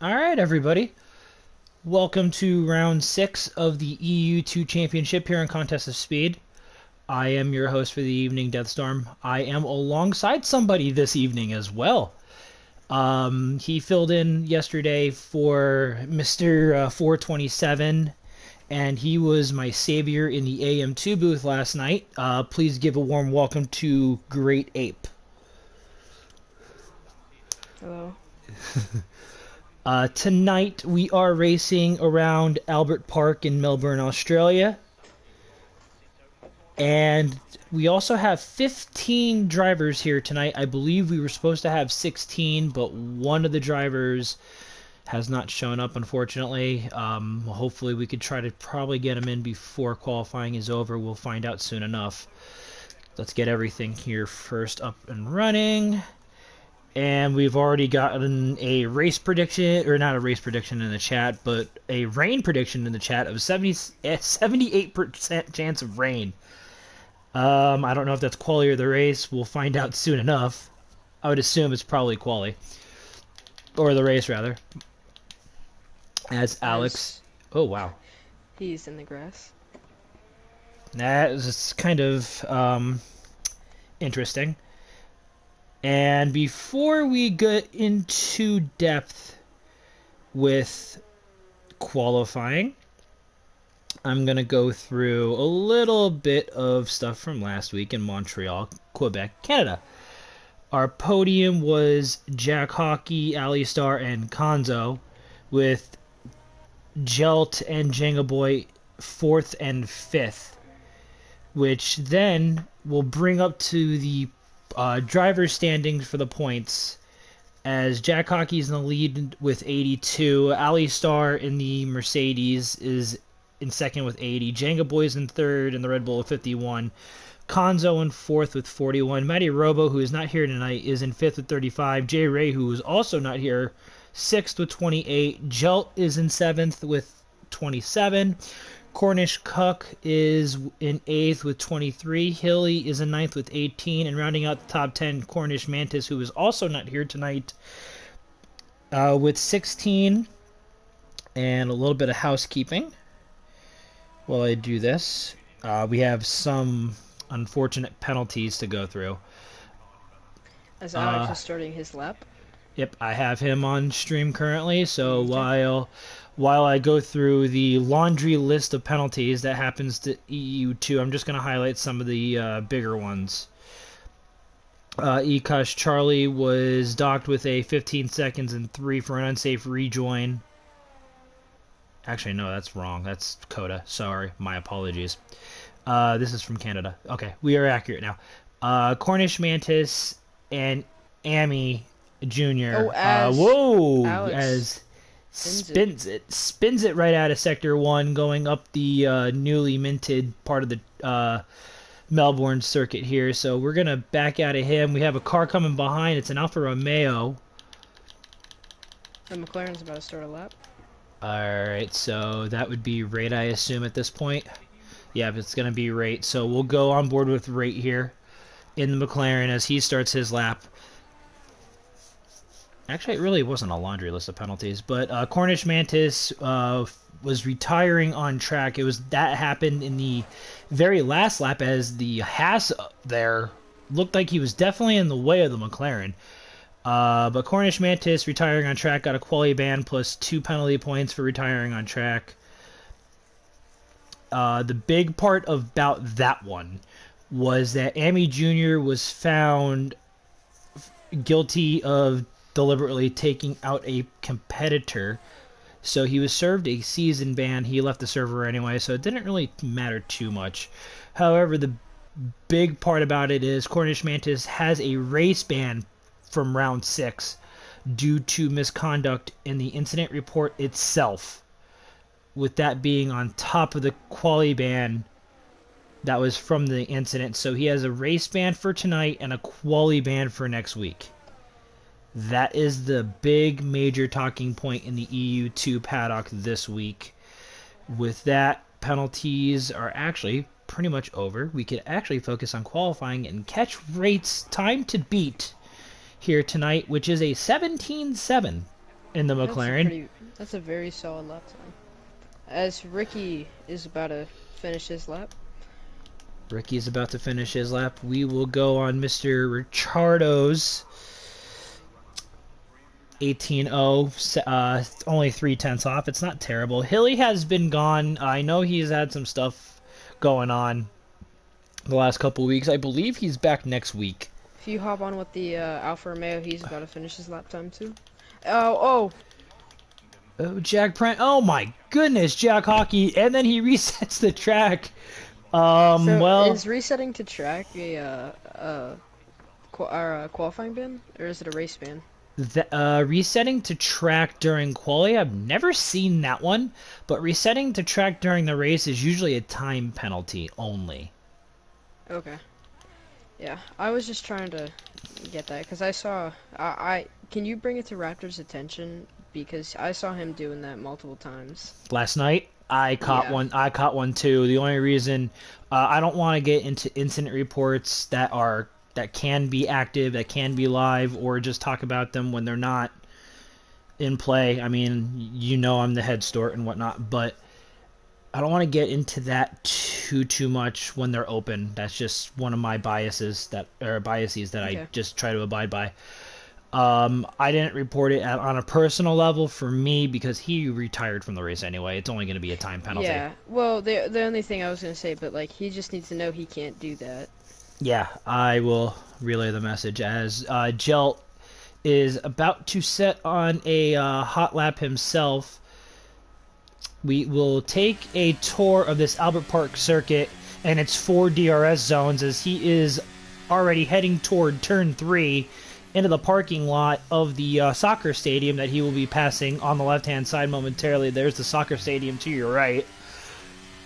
All right, everybody. Welcome to round 6 of the EU2 Championship here on Contest of Speed. I am your host for the evening, Deathstorm. I am alongside somebody this evening as well. He filled in yesterday for Mr. 427, and he was my savior in the AM2 booth last night. Please give a warm welcome to Great Ape. Hello. Tonight we are racing around Albert Park in Melbourne, Australia. And we also have 15 drivers here tonight. I believe we were supposed to have 16, but one of the drivers has not shown up, unfortunately. Hopefully we could try to probably get him in before qualifying is over. We'll find out soon enough. Let's get everything here first up and running. And we've already gotten a race prediction, or not a race prediction in the chat, but a rain prediction in the chat of 78% chance of rain. I don't know if that's quali or the race. We'll find out soon enough. I would assume it's probably quali. Or the race, rather. As Alex... Oh, wow. He's in the grass. That is kind of interesting. And before we get into depth with qualifying, I'm going to go through a little bit of stuff from last week in Montreal, Quebec, Canada. Our podium was Jack Hockey, Alistar, and Konzo, with Jelt and Jenga Boy 4th and 5th, which then will bring up to the driver standings for the points, as Jack Hockey's in the lead with 82, Alistar in the Mercedes is in second with 80, Jenga Boy's in third in the Red Bull with 51, Konzo in fourth with 41, Matty Robo, who is not here tonight, is in fifth with 35, Jay Ray, who is also not here, sixth with 28, Jelt is in seventh with 27, Cornish Cuck is in 8th with 23. Hilly is in 9th with 18. And rounding out the top 10, Cornish Mantis, who is also not here tonight, with 16. And a little bit of housekeeping while I do this. We have some unfortunate penalties to go through. As Alex is starting his lap. Yep, I have him on stream currently, so while I go through the laundry list of penalties that happens to EU2, I'm just going to highlight some of the bigger ones. Ekash Charlie was docked with a 15 seconds and 3 for an unsafe rejoin. Actually, no, that's wrong. That's Coda. Sorry, my apologies. This is from Canada. Okay, we are accurate now. Cornish Mantis and Amy Jr. Alex spins it right out of Sector 1, going up the newly minted part of the Melbourne circuit here. So we're going to back out of him. We have a car coming behind. It's an Alfa Romeo. The McLaren's about to start a lap. Alright, so that would be Rate, I assume, at this point. Yeah, it's going to be Rate. So we'll go on board with Rate here in the McLaren as he starts his lap. Actually, it really wasn't a laundry list of penalties, but Cornish Mantis was retiring on track. That happened in the very last lap, as the Haas there looked like he was definitely in the way of the McLaren. But Cornish Mantis retiring on track got a quali ban plus 2 penalty points for retiring on track. The big part about that one was that Amy Jr. was found guilty of deliberately taking out a competitor, so he was served a season ban. He left the server anyway, so it didn't really matter too much. However, the big part about it is Cornish Mantis has a race ban from round 6 due to misconduct in the incident report itself, with that being on top of the quali ban that was from the incident. So he has a race ban for tonight and a quali ban for next week. That is the big major talking point in the EU2 paddock this week. With that, penalties are actually pretty much over. We could actually focus on qualifying and catch Rate's time to beat here tonight, which is a 17-7. in the That's a McLaren. pretty. That's a very solid lap time. As Ricky is about to finish his lap. Ricky's about to finish his lap. We will go on Mr. Ricciardo's 18.0, only 3/10 off. It's not terrible. Hilly has been gone. I know he's had some stuff going on the last couple weeks. I believe he's back next week. If you hop on with the Alfa Romeo, he's about to finish his lap time too. Oh, Oh, Jack Prent. Oh my goodness, Jack Hockey. And then he resets the track. so Well, is resetting to track a qualifying ban, or is it a race ban? resetting to track during quali, I've never seen that one, but resetting to track during the race is usually a time penalty only. Okay. Yeah, I was just trying to get that because I saw. I can you bring it to Raptor's attention because I saw him doing that multiple times. Last night, I caught Yeah. one. I caught one too. The only reason I don't want to get into incident reports that can be active, that can be live, or just talk about them when they're not in play. I mean, I'm the head steward and whatnot, but I don't want to get into that too much when they're open. That's just one of my biases that I Okay. just try to abide by. I didn't report it on a personal level for me because he retired from the race anyway. It's only going to be a time penalty. Yeah. Well, the only thing I was gonna say, but like he just needs to know he can't do that. Yeah, I will relay the message as Jelt is about to set on a hot lap himself. We will take a tour of this Albert Park circuit and its 4 DRS zones as he is already heading toward turn 3 into the parking lot of the soccer stadium that he will be passing on the left-hand side momentarily. There's the soccer stadium to your right.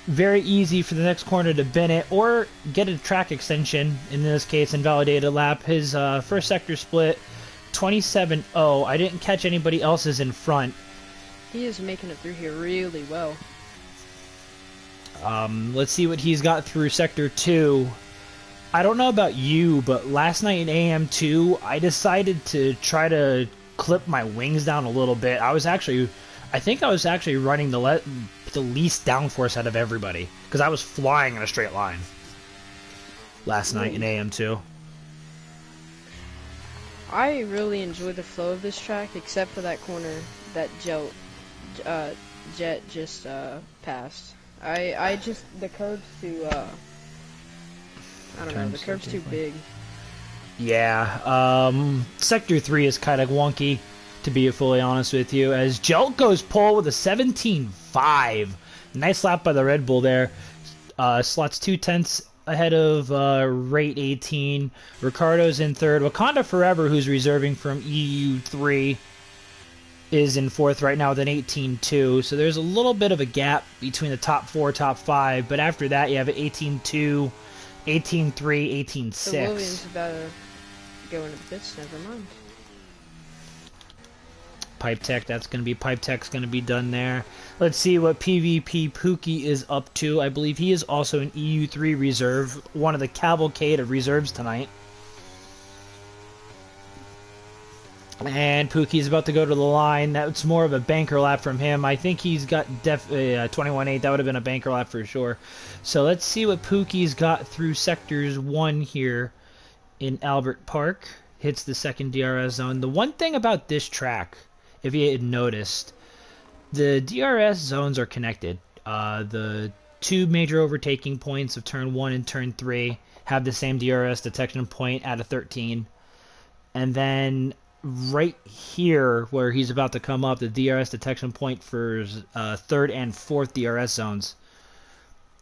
Very easy for the next corner to bin it or get a track extension, in this case invalidated lap. His first sector split 27.0. I didn't catch anybody else's in front. He is making it through here really well. Let's see what he's got through Sector 2. I don't know about you, but last night in AM2, I decided to try to clip my wings down a little bit. I think I was actually running the least downforce out of everybody, because I was flying in a straight line last night in AM2. I really enjoy the flow of this track, except for that corner that Jet just passed. I just the curve's too I don't know, the curve's too big. Yeah, Sector 3 is kind of wonky, to be fully honest with you, as Jelt goes pole with a 17.5. Nice lap by the Red Bull there. Slots 2/10 ahead of rate 18. Ricardo's in third. Wakanda Forever, who's reserving from EU3, is in fourth right now with an 18.2. So there's a little bit of a gap between the top 4, top 5. But after that, you have an 18.2, 18.3, 18.6. So Williams about to go into the pits, never mind. Pipe Tech, Pipe Tech's going to be done there. Let's see what PvP Pookie is up to. I believe he is also an EU3 reserve, one of the cavalcade of reserves tonight. And Pookie's about to go to the line. That's more of a banker lap from him. I think he's got 21.8. That would have been a banker lap for sure. So let's see what Pookie's got through sectors 1 here in Albert Park. Hits the second DRS zone. The one thing about this track, if you had noticed, the DRS zones are connected. The 2 major overtaking points of turn 1 and turn 3 have the same DRS detection point at a 13. And then right here, where he's about to come up, the DRS detection point for 3rd and 4th DRS zones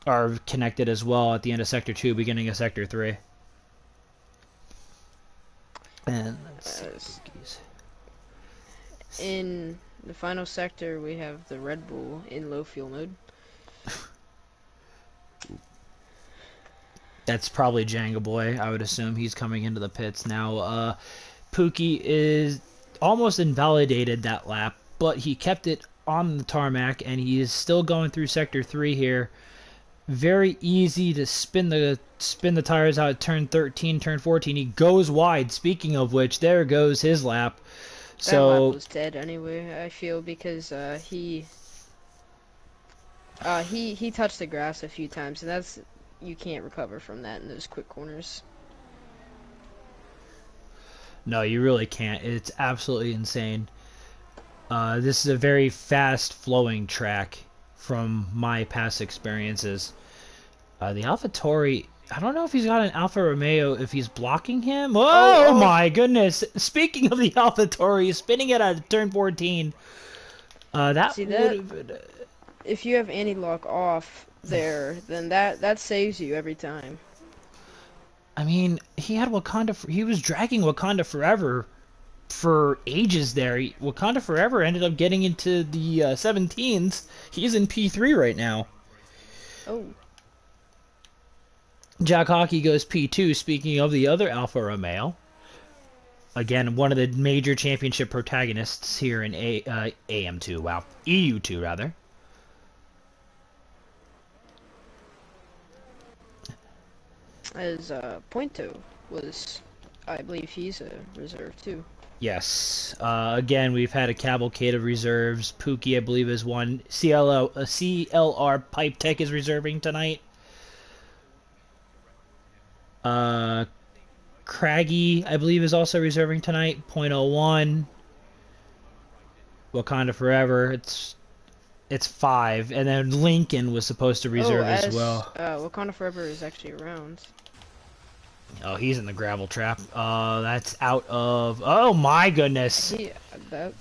are connected as well at the end of Sector 2, beginning of Sector 3. And let's see. In the final sector, we have the Red Bull in low fuel mode. That's probably Jenga Boy. I would assume he's coming into the pits now. Pookie is almost invalidated that lap, but he kept it on the tarmac, and he is still going through Sector 3 here. Very easy to spin the tires out at turn 13, turn 14. He goes wide. Speaking of which, there goes his lap. That lap So was dead anyway, I feel, because he touched the grass a few times, and that's you can't recover from that in those quick corners. no, you really can't. It's absolutely insane. This is a very fast flowing track from my past experiences. The AlphaTauri, I don't know if he's got an Alfa Romeo, if he's blocking him. Oh, Oh oh, my goodness! Speaking of the AlphaTauri, spinning it at turn 14. That see would that? have been. If you have anti-lock off there, then that saves you every time. I mean, he had Wakanda. He was dragging Wakanda Forever for ages there. Wakanda Forever ended up getting into the 17s. He's in P3 right now. Oh, Jack Hockey goes P2. Speaking of the other Alfa Romeo, again, one of the major championship protagonists here in AM2. Wow, EU2 rather. as Pointo was, I believe he's a reserve too. Yes. Again, we've had a cavalcade of reserves. Pookie, I believe, is one. CLR Pipe Tech is reserving tonight. Uh, Craggy, I believe, is also reserving tonight. Point oh 0.01. Wakanda Forever. It's 5, and then Lincoln was supposed to Oh, reserve as as well. Wakanda Forever is actually around. Oh, he's in the gravel trap. That's out of. Oh my goodness. He that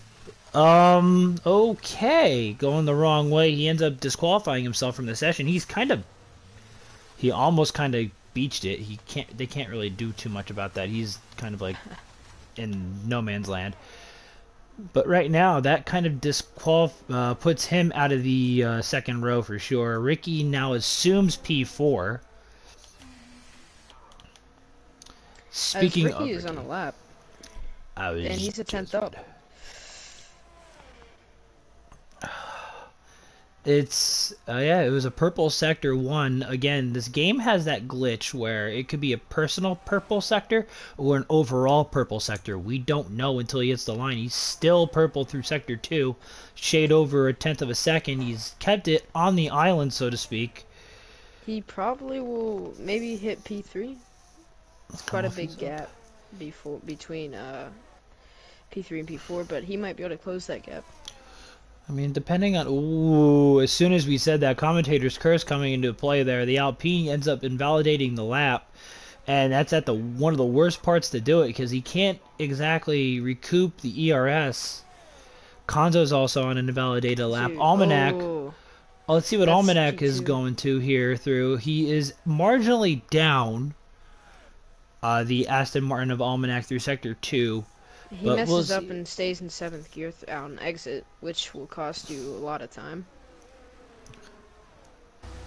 Okay, going the wrong way. He ends up disqualifying himself from the session. He almost kind of beached it. He can't. They can't really do too much about that. He's kind of like in no man's land. But right now, that kind of puts him out of the second row for sure. Ricky now assumes P4. as Speaking Ricky of is on a Ricky, lap, I was and he's a tenth up. It's yeah, it was a purple sector one. Again, this game has that glitch where it could be a personal purple sector or an overall purple sector. We don't know until he hits the line. He's still purple through sector 2, shade over a tenth of a second. He's kept it on the island, so to speak. He probably will maybe hit P3. It's quite a big gap between P3 and P4, but he might be able to close that gap. I mean, depending on ooh, as soon as we said that, commentator's curse coming into play there, the Alpine ends up invalidating the lap, and that's at the one of the worst parts to do it because he can't exactly recoup the ERS. Konzo's also on an invalidated lap. Dude, Almanac. oh, Let's see what that's Almanac is P2. going to here through. He is marginally down. The Aston Martin of Almanac through sector 2, He but we'll messes up see. and stays in 7th gear on exit, which will cost you a lot of time.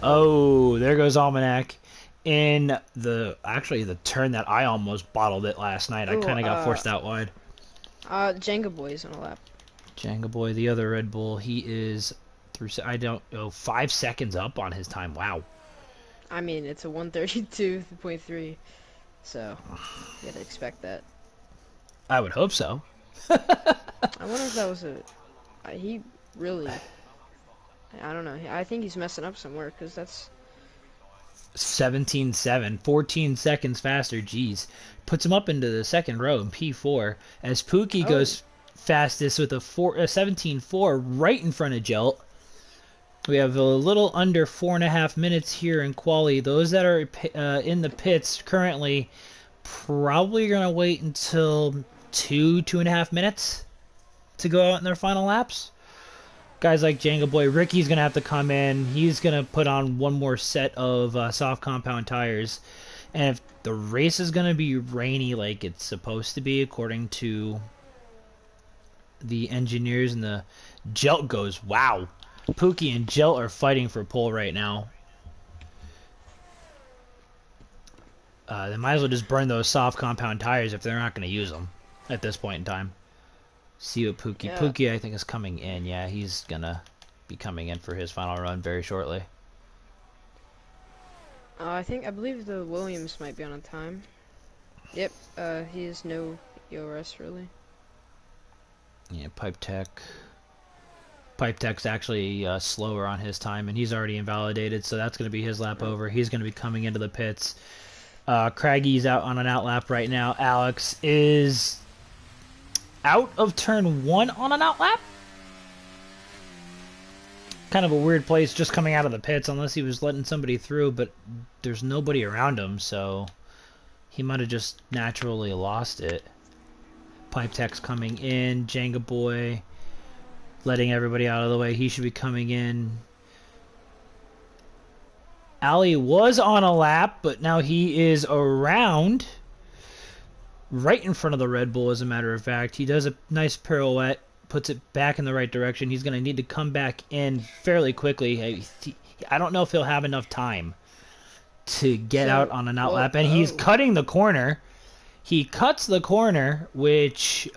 Oh, Oh, there goes Almanac. In the turn that I almost bottled it last night. I oh, kind of got forced out wide. Jenga Boy is on a lap. Jenga Boy, the other Red Bull, he is through. I don't know, 5 seconds up on his time. Wow. I mean, it's a 132.3, so you gotta expect that. I would hope so. I wonder if that was he really, I don't know. I think he's messing up somewhere, because that's, 17.7, 14 seconds faster. Jeez, puts him up into the second row in P4 as Pookie oh, goes fastest with a 17.4 right in front of Jelt. We have a little under 4.5 minutes here in quali. Those that are in the pits currently probably gonna wait until 2.5 minutes to go out in their final laps. Guys like Jenga Boy, Ricky's gonna have to come in. He's gonna put on one more set of soft compound tires, and if the race is gonna be rainy like it's supposed to be, according to the engineers, and the Jelt goes, wow. Pookie and Jelt are fighting for pole right now. They might as well just burn those soft compound tires if they're not going to use them at this point in time. See what Pookie. yeah. Pookie, I think, is coming in. Yeah, he's going to be coming in for his final run very shortly. I believe the Williams might be on a time. Yep, he has no EOS really. Yeah, Pipe Tech. Pipe Tech's actually slower on his time, and he's already invalidated, so that's going to be his lap Right. over. He's going to be coming into the pits. Craggy's out on an out lap right now. Alex is out of turn 1 on an out lap. Kind of a weird place just coming out of the pits, unless he was letting somebody through, but there's nobody around him, so he might have just naturally lost it. Pipe Tech's coming in. Jenga Boy letting everybody out of the way. He should be coming in. Ali was on a lap, but now he is around. Right in front of the Red Bull, as a matter of fact. He does a nice pirouette, puts it back in the right direction. He's going to need to come back in fairly quickly. I don't know if he'll have enough time to get out on an outlap. And he's cutting the corner. He cuts the corner, which,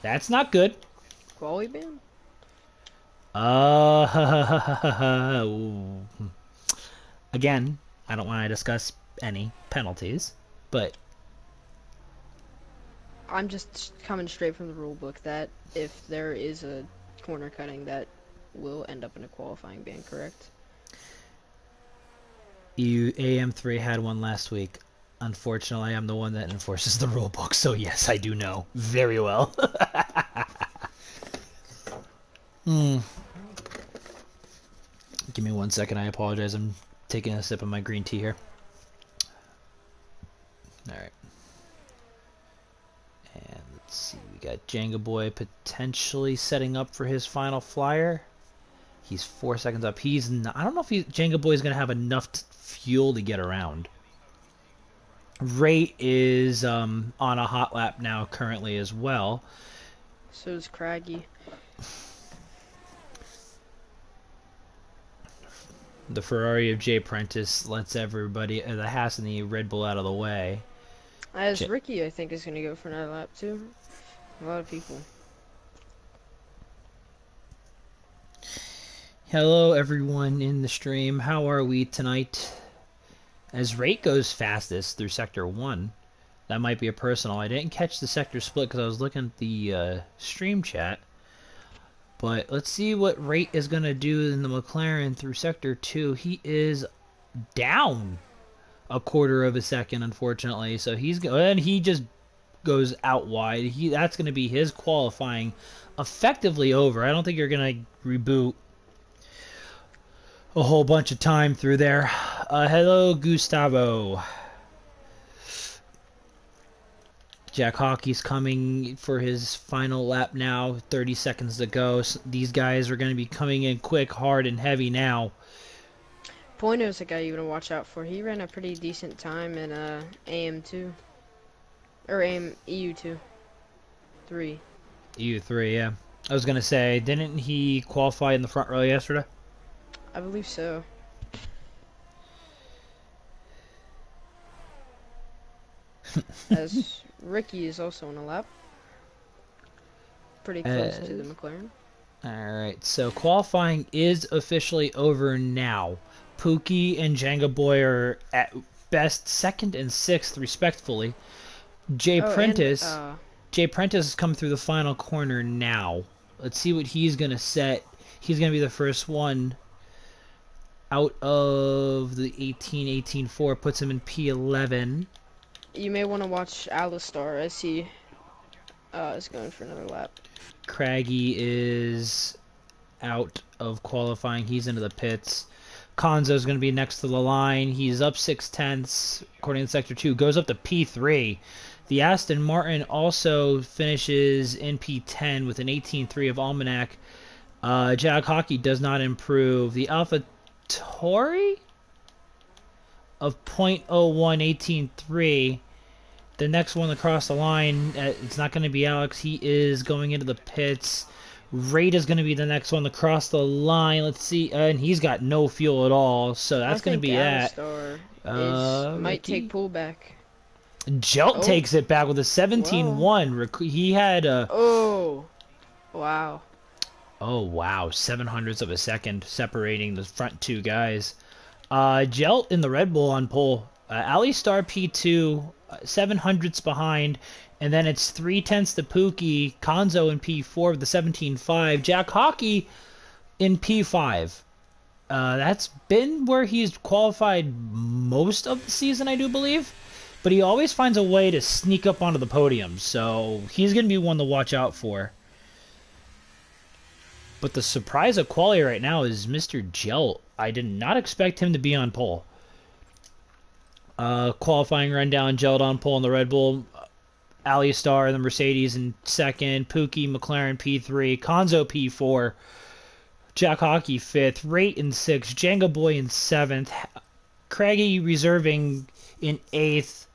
that's not good. Quality ban? Again, I don't want to discuss any penalties, but I'm just coming straight from the rule book that if there is a corner cutting, that will end up in a qualifying ban, correct? AM3 had one last week. Unfortunately, I'm the one that enforces the rule book, so yes, I do know very well. Give me 1 second, I apologize. I'm taking a sip of my green tea here. Alright. And let's see, we got Jenga Boy potentially setting up for his final flyer. He's 4 seconds up. He's not, I don't know if Jenga Boy is going to have enough fuel to get around. Rate is on a hot lap now currently as well. So is Craggy. The Ferrari of Jay Prentice lets everybody, the Haas and the Red Bull out of the way. As Ricky, I think, is going to go for another lap, too. A lot of people. Hello, everyone in the stream. How are we tonight? As Rate goes fastest through Sector 1, that might be a personal. I didn't catch the sector split because I was looking at the stream chat. But let's see what Rate is going to do in the McLaren through Sector 2. He is down a quarter of a second, unfortunately. So he just goes out wide. That's going to be his qualifying effectively over. I don't think you're going to reboot a whole bunch of time through there. Hello, Gustavo. Jack Hockey's coming for his final lap now. 30 seconds to go. So these guys are going to be coming in quick, hard, and heavy now. Pointo's a guy you want to watch out for. He ran a pretty decent time in AM2. Or EU2. 3. EU3, yeah. I was going to say, didn't he qualify in the front row yesterday? I believe so. As Ricky is also on a lap. Pretty close to the McLaren. Alright, so qualifying is officially over now. Pookie and Jenga Boy are at best 2nd and 6th, respectfully. Jay Prentice has come through the final corner now. Let's see what he's going to set. He's going to be the first one out of the 18-18-4, puts him in P11. You may want to watch Alistar as he is going for another lap. Craggy is out of qualifying. He's into the pits. Konzo's going to be next to the line. He's up 6/10 according to Sector 2. Goes up to P3. The Aston Martin also finishes in P10 with an 18.3 of Almanac. Jag Hockey does not improve. The Alpha Tauri of .01 18.3. The next one across the line, it's not going to be Alex. He is going into the pits. Rate is going to be the next one across the line. Let's see, and he's got no fuel at all, so that's going to be that. Might take pullback. Jelt takes it back with a 17-1. He had a... Oh, wow. Oh, wow. 700ths of a second separating the front two guys. Jelt in the Red Bull on pole. Alistar P2, 700ths behind. And then it's 3/10 to Pookie, Konzo in P4 with the 17.5, Jack Hockey in P5. That's been where he's qualified most of the season, I do believe. But he always finds a way to sneak up onto the podium, so he's going to be one to watch out for. But the surprise of quali right now is Mr. Gelt. I did not expect him to be on pole. Qualifying rundown, Gelt on pole in the Red Bull. Ali Star, the Mercedes in second. Pookie, McLaren P3. Konzo P4. Jack Hockey 5th. Rate in 6th. Jenga Boy in 7th. Craigie reserving in 8th.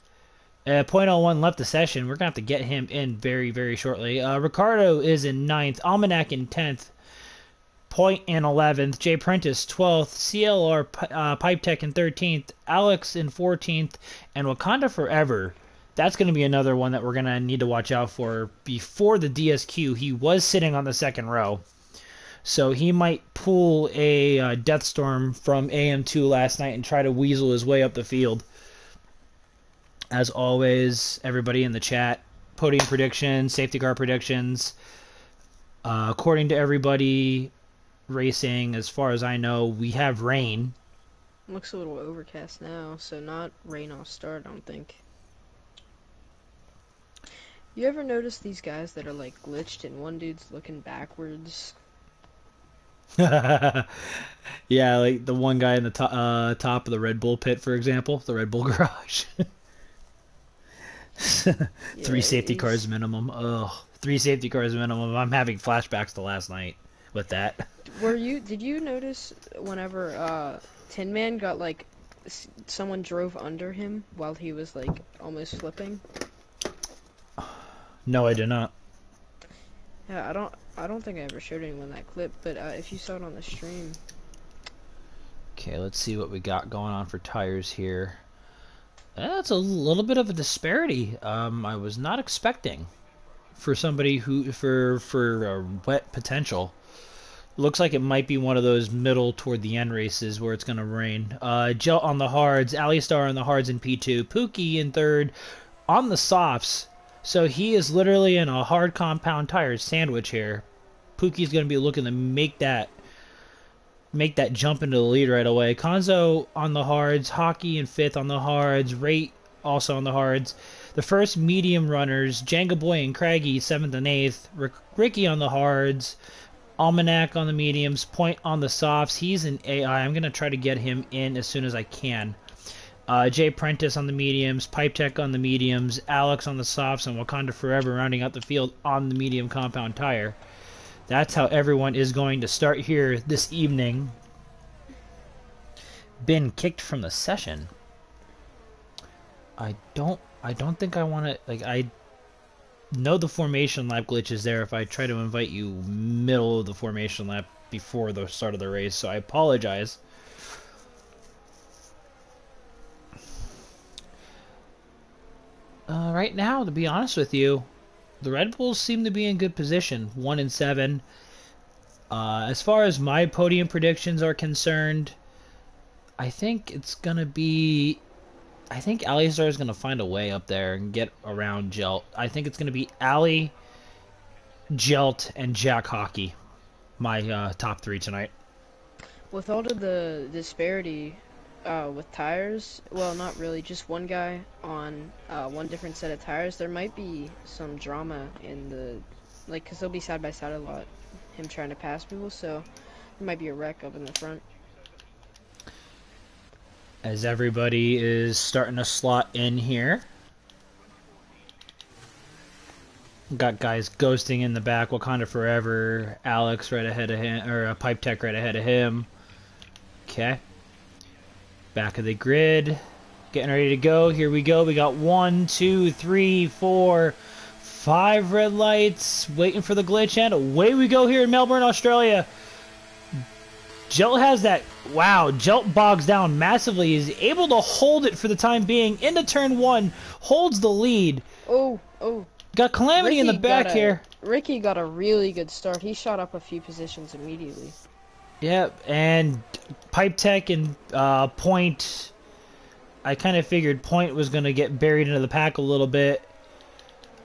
.01 left the session. We're going to have to get him in very, very shortly. Ricardo is in 9th. Almanac in 10th. Point in 11th. Jay Prentice 12th. CLR Pipe Tech in 13th. Alex in 14th. And Wakanda Forever. That's going to be another one that we're going to need to watch out for. Before the DSQ, he was sitting on the second row. So he might pull a Death Storm from AM2 last night and try to weasel his way up the field. As always, everybody in the chat, podium predictions, safety car predictions. According to everybody racing, as far as I know, we have rain. Looks a little overcast now, so not rain off start, I don't think. You ever notice these guys that are like glitched and one dude's looking backwards? Yeah, like the one guy in the top of the Red Bull pit, for example, the Red Bull garage. Yeah, 3 safety cars minimum. Ugh, 3 safety cars minimum. I'm having flashbacks to last night with that. Did you notice whenever Tin Man got like someone drove under him while he was like almost flipping? No, I did not. Yeah, I don't think I ever showed anyone that clip, but if you saw it on the stream. Okay, let's see what we got going on for tires here. That's a little bit of a disparity. I was not expecting for somebody who for wet potential. Looks like it might be one of those middle toward the end races where it's going to rain. Gelt on the hards, Alistar on the hards in P2, Pookie in third on the softs. So he is literally in a hard compound tire sandwich here. Pookie's going to be looking to make that jump into the lead right away. Konzo on the hards, Hockey in 5th on the hards, Rate also on the hards. The first medium runners, Jenga Boy and Craigie 7th and 8th, Ricky on the hards, Almanac on the mediums, Point on the softs. He's an AI. I'm going to try to get him in as soon as I can. Jay Prentice on the mediums, Pipe Tech on the mediums, Alex on the softs, and Wakanda Forever rounding out the field on the medium compound tire. That's how everyone is going to start here this evening. Been kicked from the session. I don't think I want to, like, I know the formation lap glitch is there if I try to invite you middle of the formation lap before the start of the race, so I apologize. Right now, to be honest with you, the Red Bulls seem to be in good position, 1 and 7. As far as my podium predictions are concerned, I think it's gonna be. I think Alistar is gonna find a way up there and get around Gelt. I think it's gonna be Ali, Gelt, and Jack Hockey. My top 3 tonight. With all of the disparity with tires, well, not really, just one guy on one different set of tires, there might be some drama in the, like, because they'll be side by side a lot, him trying to pass people, so there might be a wreck up in the front. As everybody is starting to slot in here. Got guys ghosting in the back, Wakanda Forever, Alex right ahead of him, or Pipe Tech right ahead of him. Okay. Back of the grid. Getting ready to go. Here we go. We got 1, 2, 3, 4, 5 red lights. Waiting for the glitch, and away we go here in Melbourne, Australia. Gelt has that. Wow, Gelt bogs down massively. He's able to hold it for the time being. Into turn 1. Holds the lead. Oh. Got Calamity Ricky in the back here. Ricky got a really good start. He shot up a few positions immediately. Yep, and Pipe Tech and Point. I kind of figured Point was going to get buried into the pack a little bit.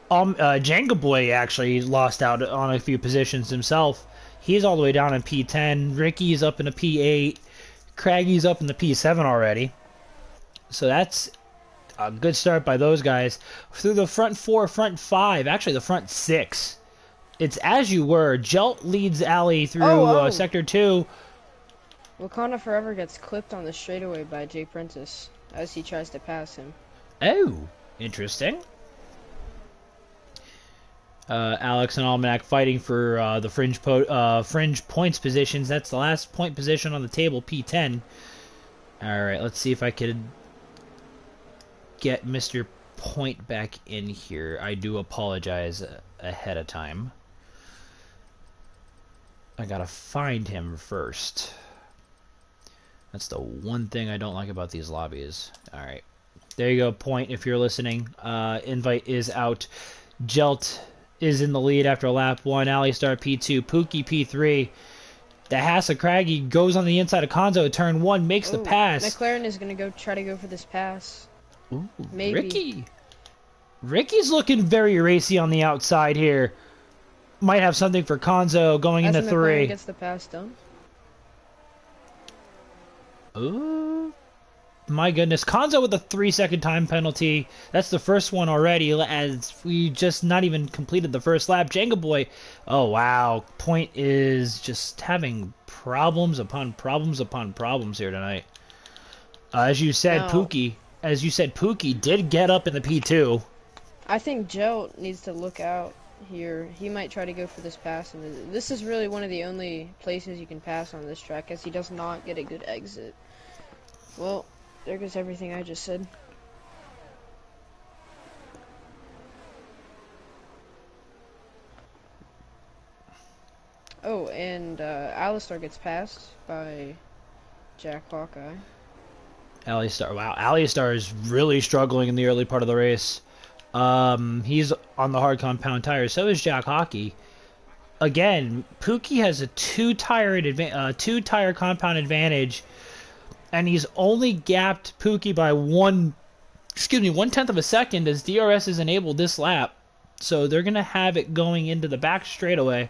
Jenga Boy actually lost out on a few positions himself. He's all the way down in P10. Ricky's up in a P8. Craggy's up in the P7 already. So that's a good start by those guys. Through the front four, front five, actually the front six. It's as you were. Jelt leads Alley Oh, through oh! Sector 2. Wakanda Forever gets clipped on the straightaway by Jay Prentice as he tries to pass him. Oh, interesting. Alex and Almanac fighting for the fringe points positions. That's the last point position on the table, P10. Alright, let's see if I could get Mr. Point back in here. I do apologize ahead of time. I gotta find him first. That's the one thing I don't like about these lobbies. Alright. There you go, Point, if you're listening. Invite is out. Jelt is in the lead after lap 1. Alistar P2. Pookie P3. The Hassa Craggy goes on the inside of Konzo at turn 1. Makes the pass. McLaren is going to try to go for this pass. Ooh, Maybe. Ricky. Ricky's looking very racy on the outside here. Might have something for Konzo going into 3. McLaren gets the pass done. Ooh. My goodness. Konzo with a 3-second time penalty. That's the first one already, as we just not even completed the first lap. Jenga Boy. Oh, wow. Point is just having problems upon problems upon problems here tonight. As you said, No. Pookie did get up in the P2. I think Joe needs to look out here. He might try to go for this pass, and this is really one of the only places you can pass on this track, as he does not get a good exit. Well, there goes everything I just said. Oh, and Alistar gets passed by Jack Hawkeye. Alistar. Wow, Alistar is really struggling in the early part of the race. He's on the hard compound tires. So is Jack Hockey. Again, Pookie has a two-tire compound advantage, and he's only gapped Pookie by 1/10 of a second as DRS is enabled this lap. So they're gonna have it going into the back straightaway.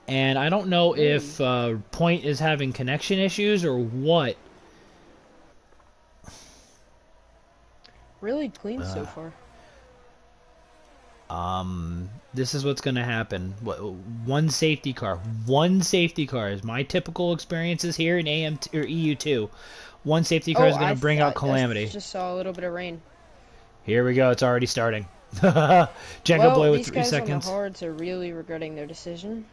And I don't know if Point is having connection issues or what. Really clean so far. This is what's going to happen. One safety car. One safety car is my typical experiences here in or EU2. One safety car is going to bring out calamity. I just saw a little bit of rain. Here we go. It's already starting. Jenga Boy with 3 seconds. These guys on the hards are really regretting their decision.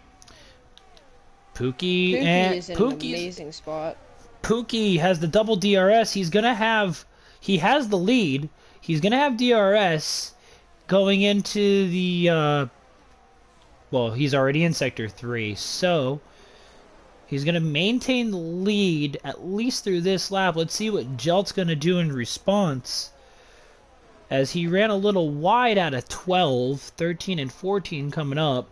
Pookie is in an amazing spot. Pookie has the double DRS. He has the lead. He's going to have DRS going into the, well, he's already in Sector 3, so he's going to maintain the lead at least through this lap. Let's see what Jelt's going to do in response, as he ran a little wide out of 12, 13 and 14 coming up,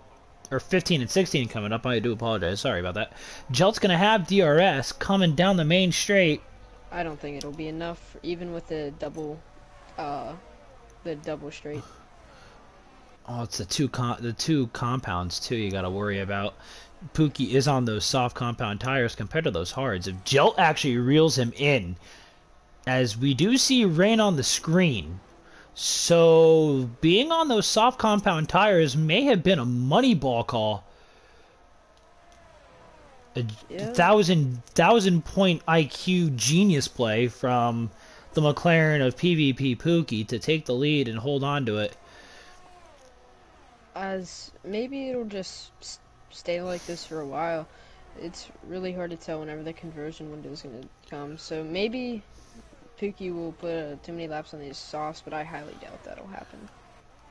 or 15 and 16 coming up. I do apologize. Sorry about that. Jelt's going to have DRS coming down the main straight. I don't think it'll be enough, even with the double straight. Oh, it's the two compounds too you got to worry about. Pookie is on those soft compound tires compared to those hards. If Jelt actually reels him in, as we do see rain on the screen, so being on those soft compound tires may have been a money ball call. A 1,000 point IQ genius play from the McLaren of PvP Pookie to take the lead and hold on to it. As maybe it'll just stay like this for a while. It's really hard to tell whenever the conversion window is going to come. So maybe Pookie will put too many laps on these softs, but I highly doubt that'll happen.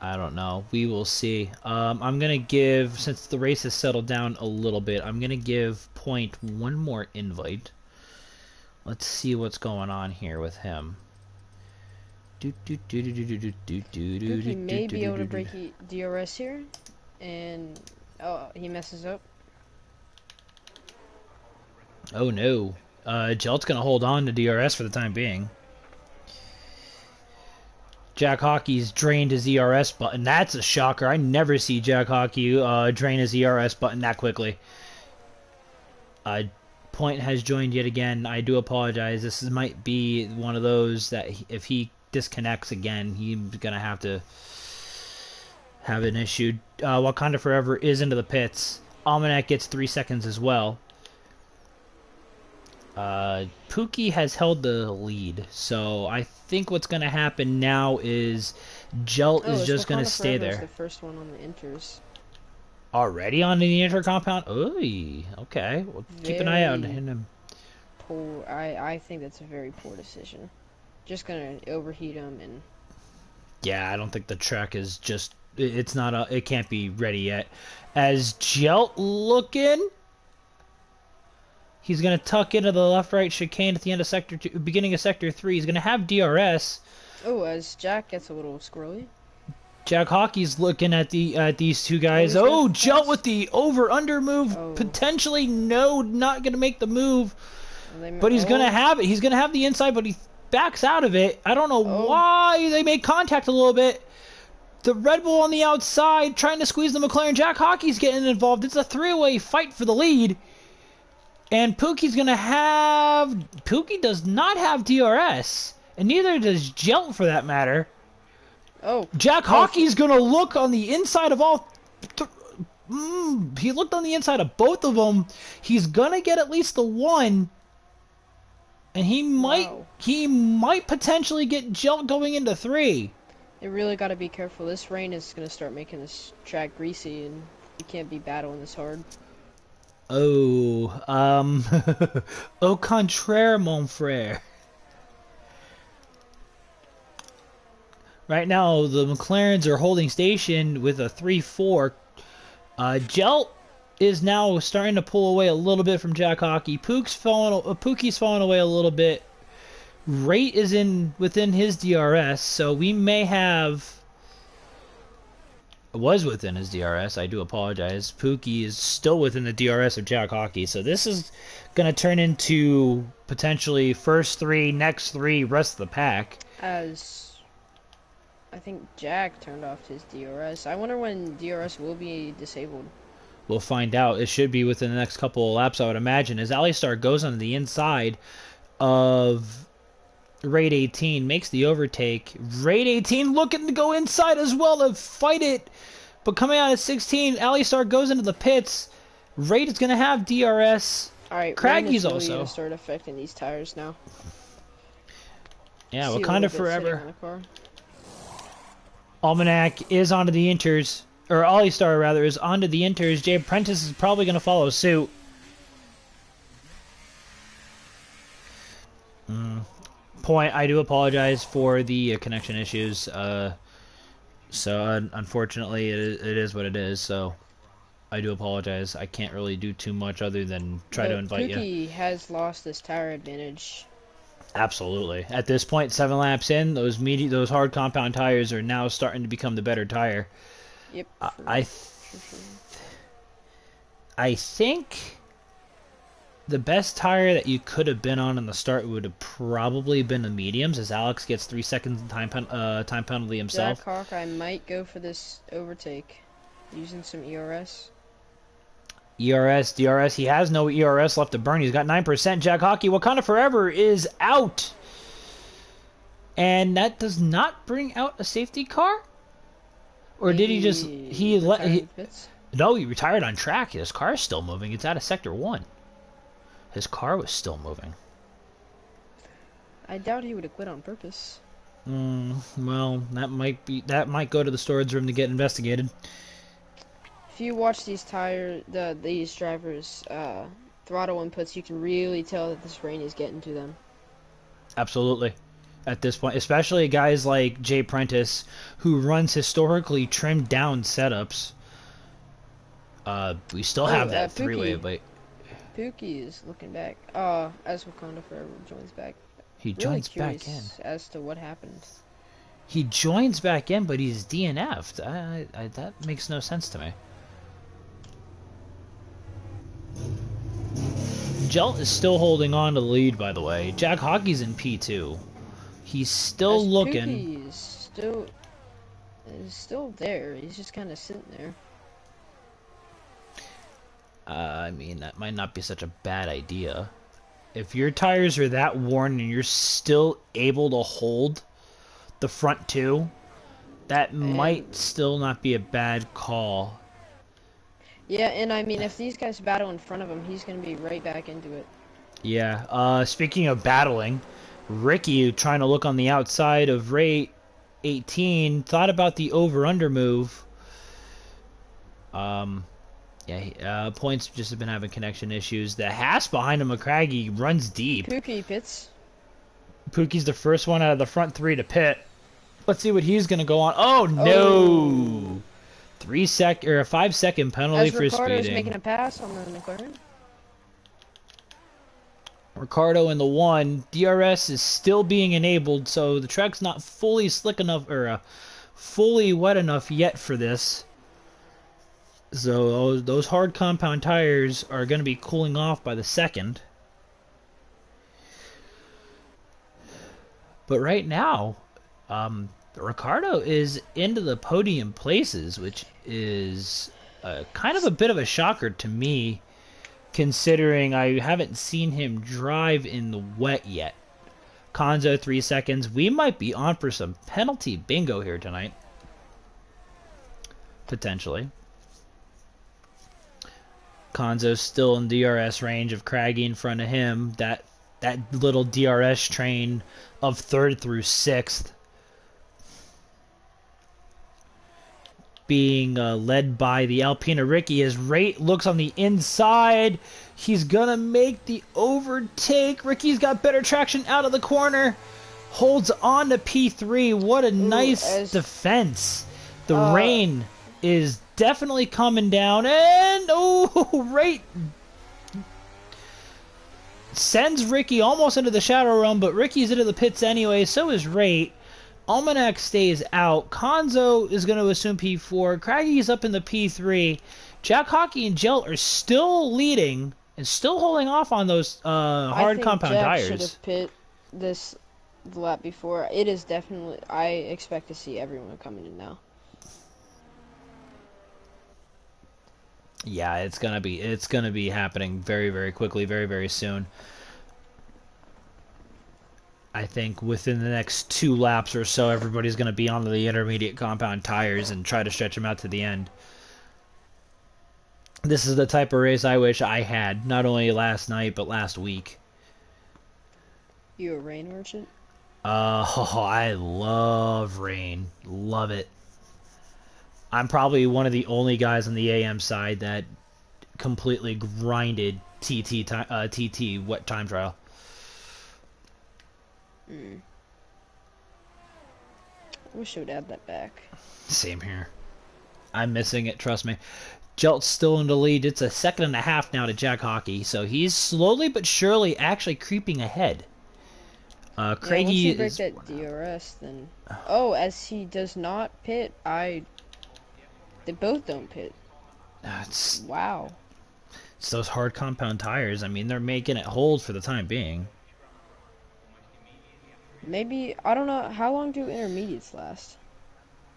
I don't know. We will see. I'm going to give, since the race has settled down a little bit, I'm going to give Point one more invite. Let's see what's going on here with him. Pookie may be able to break DRS here, and he messes up. Oh no. Jelt's going to hold on to DRS for the time being. Jack Hockey's drained his ERS button. That's a shocker. I never see Jack Hockey drain his ERS button that quickly. Point has joined yet again. I do apologize. This might be one of those that if he disconnects again, he's going to have an issue. Wakanda Forever is into the pits. Almanac gets 3 seconds as well. Pookie has held the lead, so I think what's going to happen now is Jelt is just going to stay there. The first one on the inters. Already on the inter compound? Oy, okay. Well, keep an eye out on him. Poor. I think that's a very poor decision. Just gonna overheat him and. Yeah, I don't think the track is just. It's not. It can't be ready yet. As Jelt looking. He's going to tuck into the left-right chicane at the end of Sector 2, beginning of Sector 3. He's going to have DRS. Oh, as Jack gets a little squirrely. Jack Hockey's looking at these two guys. Oh, Jelt with the over-under move. Oh. Potentially, no, not going to make the move. But he's going to have it. He's going to have the inside, but he backs out of it. I don't know why they make contact a little bit. The Red Bull on the outside trying to squeeze the McLaren. Jack Hockey's getting involved. It's a three-way fight for the lead. And Pookie's going to have... Pookie does not have DRS. And neither does Jelt, for that matter. Oh. Jack Hockey's going to look on the inside of all... he looked on the inside of both of them. He's going to get at least the one. And he might potentially get Jelt going into 3. They really got to be careful. This rain is going to start making this track greasy. And you can't be battling this hard. Oh, au contraire, mon frère. Right now, the McLarens are holding station with a 3-4. Jelt is now starting to pull away a little bit from Jack Hockey. Pookie's falling away a little bit. Rate is within his DRS, so we may have... was within his DRS. I do apologize. Pookie is still within the DRS of Jack Hockey. So this is going to turn into potentially first 3, next 3, rest of the pack. As I think Jack turned off his DRS. I wonder when DRS will be disabled. We'll find out. It should be within the next couple of laps, I would imagine. As Alistar goes on the inside of Raid 18, makes the overtake. Raid 18 looking to go inside as well to fight it. But coming out at 16, Alistar goes into the pits. Raid is going to have DRS. Alright, Craggy's really also. Gonna start affecting these tires now. Yeah, Wakanda Forever. Almanac is onto the inters. Or Alistar, rather, is onto the inters. Jay Prentice is probably going to follow suit. Point, I do apologize for the connection issues. So unfortunately, it is what it is. So I do apologize. I can't really do too much other than try to invite you. Pookie has lost this tire advantage. Absolutely. At this point, 7 laps in, those hard compound tires are now starting to become the better tire. Yep. I think the best tire that you could have been on in the start would have probably been the mediums, as Alex gets 3 seconds time penalty himself. Jack Hawk, I might go for this overtake using some ERS. ERS, DRS. He has no ERS left to burn. He's got 9%. Jack Hockey, Wakanda Forever is out. And that does not bring out a safety car? Or did he just... No, he retired on track. His car is still moving. It's out of Sector 1. His car was still moving. I doubt he would have quit on purpose. Well, that might go to the storage room to get investigated. If you watch these these drivers' throttle inputs, you can really tell that this rain is getting to them. Absolutely. At this point, especially guys like Jay Prentice, who runs historically trimmed down setups. We still have that three-way, but Pookie is looking back. As Wakanda Forever joins back. He joins back in. As to what happened. He joins back in, but he's DNF'd. That makes no sense to me. Jelt is still holding on to the lead, by the way. Jack Hockey's in P2. He's still looking. Pookie's still there. He's just kind of sitting there. I mean, that might not be such a bad idea. If your tires are that worn and you're still able to hold the front two, that And might still not be a bad call. yeah, and I mean, if these guys battle in front of him, he's gonna be right back into it. Yeah, speaking of battling, Ricky, trying to look on the outside of rate 18, thought about the over-under move. Yeah, points just have been having connection issues. The Haas behind him, McCraggy, runs deep. Pookie pits. Pookie's the first one out of the front three to pit. Let's see what he's gonna go on. Oh Oh. no! 5-second penalty As for Ricardo's speeding. making a pass on the McLaren. Ricardo in the one. DRS is still being enabled, so the track's not fully slick enough or fully wet enough yet for this. So those hard compound tires are going to be cooling off by the second. But right now, Ricardo is into the podium places, which is kind of a bit of a shocker to me, considering I haven't seen him drive in the wet yet. Konzo 3 seconds. We might be on for some penalty bingo here tonight. Potentially. Konzo's still in DRS range of Craggy in front of him. That little DRS train of 3rd through 6th being led by the Alpina Ricky as Rate looks on the inside. He's gonna make the overtake. Ricky's got better traction out of the corner. Holds on to P3. What a nice defense. The rain is definitely coming down. And, Rate sends Ricky almost into the shadow realm, but Ricky's into the pits anyway. So is Rate. Almanac stays out. Konzo is going to assume P4. Craggy's up in the P3. Jack Hockey and Jilt are still leading and still holding off on those hard compound Jack tires. Should have pit this lap before. It is definitely. I expect to see everyone coming in now. Yeah, it's gonna be happening very, very quickly, very, very soon. I think within the next 2 laps or so, everybody's going to be on the intermediate compound tires and try to stretch them out to the end. This is the type of race I wish I had, not only last night, but last week. You a rain merchant? I love rain. Love it. I'm probably one of the only guys on the AM side that completely grinded TT wet time trial. I wish I would add that back. Same here. I'm missing it, trust me. Jelt's still in the lead. It's a 1.5 seconds now to Jack Hockey, so he's slowly but surely actually creeping ahead. Craigie yeah, once you break that DRS, then as he does not pit, they both don't pit. Wow. It's those hard compound tires. I mean, they're making it hold for the time being. Maybe, I don't know, how long do intermediates last?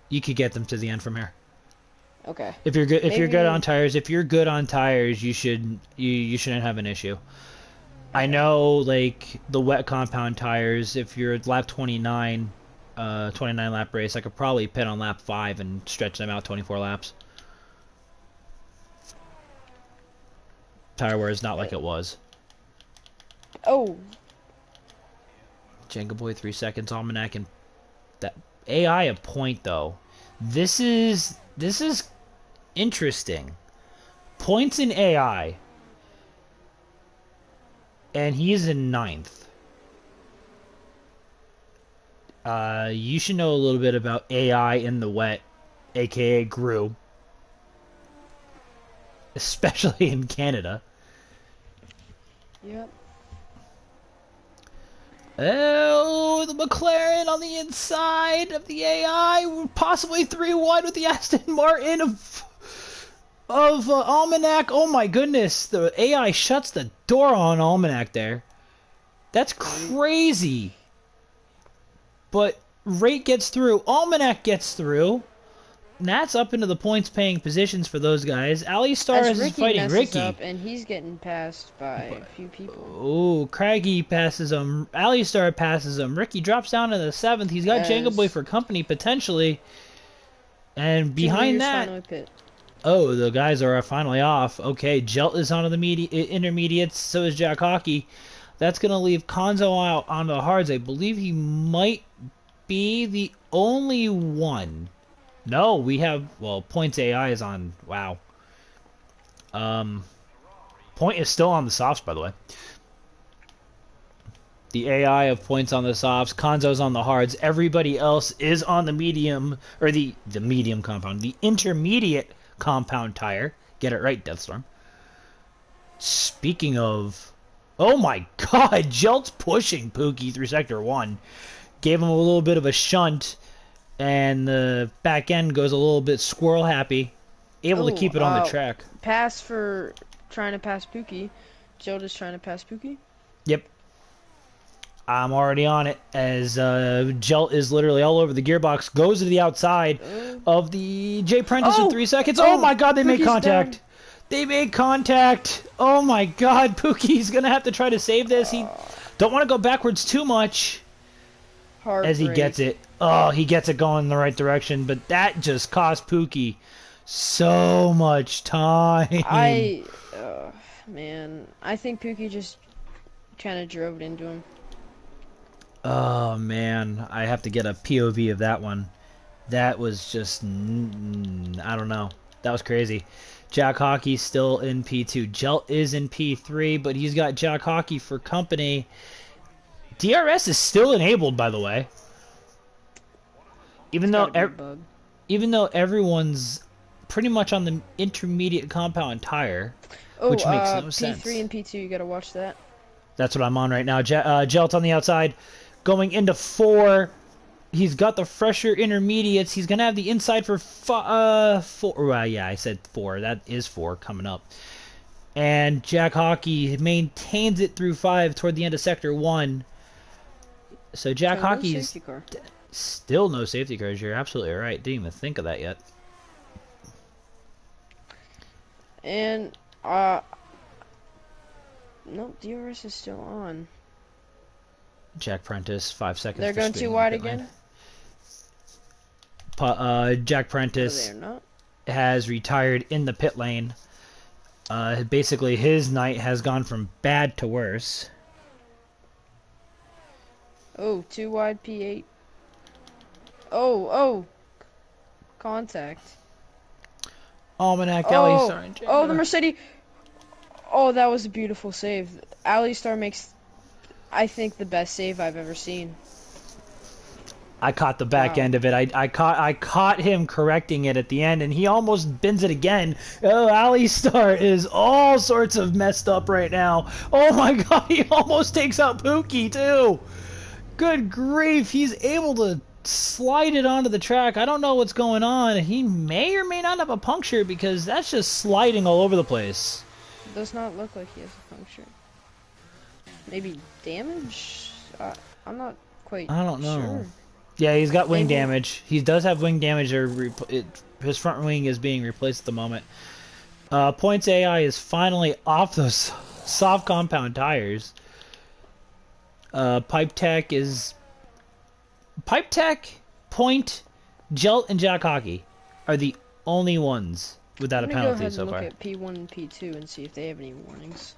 You could get them to the end from here. Okay. If you're good, you're good on tires, you shouldn't have an issue. Okay. I know, like the wet compound tires. If you're at lap 29 lap race, I could probably pit on lap 5 and stretch them out 24 laps. Tire wear is not like it was. Oh. Jenga Boy 3 seconds, Almanac, and that AI a point though. This is interesting. Points in AI, and he is in 9th. You should know a little bit about AI in the wet, aka GRU, especially in Canada. Yep. Oh, the McLaren on the inside of the AI, possibly 3-1 with the Aston Martin of Almanac. Oh my goodness, the AI shuts the door on Almanac there. That's crazy. But Rate gets through. Almanac gets through. And that's up into the points paying positions for those guys. Alistar As is Ricky fighting messes Ricky. up, and he's getting passed by a But, few people. oh, Craggy passes him. Alistar passes him. Ricky drops down to the 7th. He's got Jango Boy As for company, potentially. And Team behind leaders that, finally pit. oh, the guys are finally off. Okay, Jelt is onto the intermediates. So is Jack Hockey. That's going to leave Konzo out on the hards. I believe he might be the only one. No, we have, well, Points AI is on, wow. Point is still on the softs, by the way. The AI of Points on the softs, Konzo's on the hards. Everybody else is on the medium, or the medium compound, the intermediate compound tire. Get it right, Deathstorm. Speaking of, oh my god, Jelt's pushing Pookie through Sector 1. Gave him a little bit of a shunt, and the back end goes a little bit squirrel happy. Able to Oh, keep it on the track. pass for trying to pass Pookie. Joe is trying to pass Pookie. Yep. I'm already on it, as Jelt is literally all over the gearbox, goes to the outside of the J Prentice in 3 seconds. Oh my god, they made contact. Down. They made contact. Oh my god, Pookie's going to have to try to save this. He don't want to go backwards too much. As he gets it. Oh, he gets it going in the right direction, but that just cost Pookie so much time. Man, I think Pookie just kind of drove it into him. Oh man, I have to get a POV of that one. That was just, I don't know. That was crazy. Jack Hockey's still in P2. Jelt is in P3, but he's got Jack Hockey for company. DRS is still enabled, by the way. Even though everyone's pretty much on the intermediate compound tire, which makes no sense. P3 and P2, you gotta watch that. That's what I'm on right now. Jelt on the outside, going into 4. He's got the fresher intermediates. He's gonna have the inside for 4. Well, yeah, I said 4. That is 4 coming up. And Jack Hockey maintains it through 5 toward the end of Sector 1. So Jack Hockey's still no safety cars. You're absolutely right. Didn't even think of that yet. And nope, DRS is still on. Jack Prentice, 5 seconds. They're going too wide again. Jack Prentice has retired in the pit lane. Basically, his night has gone from bad to worse. Oh, too wide P8. Oh, contact. Almanac, the Mercedes. Oh, that was a beautiful save. Alistar makes, I think, the best save I've ever seen. I caught the back end of it. I caught him correcting it at the end, and he almost bends it again. Oh, Alistar is all sorts of messed up right now. Oh my god, he almost takes out Pookie too. Good grief, he's able to slide it onto the track. I don't know what's going on. He may or may not have a puncture, because that's just sliding all over the place. It does not look like he has a puncture. Maybe damage? I'm not quite I don't know. sure. Yeah, he's got wing damage. He does have wing damage. His front wing is being replaced at the moment. Points AI is finally off those soft compound tires. Pipe Tech, Point, Jelt, and Jack Hockey are the only ones without a penalty so far. I'm gonna go ahead and look at P1 and P2 and see if they have any warnings.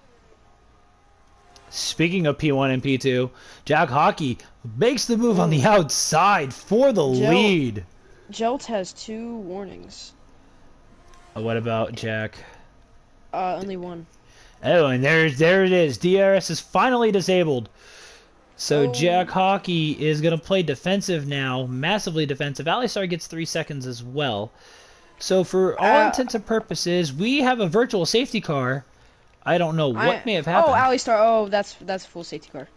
Speaking of P1 and P2, Jack Hockey makes the move on the outside for the lead. Jelt has 2 warnings. What about Jack? Only 1. Oh, and there it is. DRS is finally disabled. So Jack Hockey is going to play defensive now, massively defensive. Alistar gets 3 seconds as well. So for all intents and purposes, we have a virtual safety car. I don't know what may have happened. Oh, Alistar. Oh, that's a full safety car.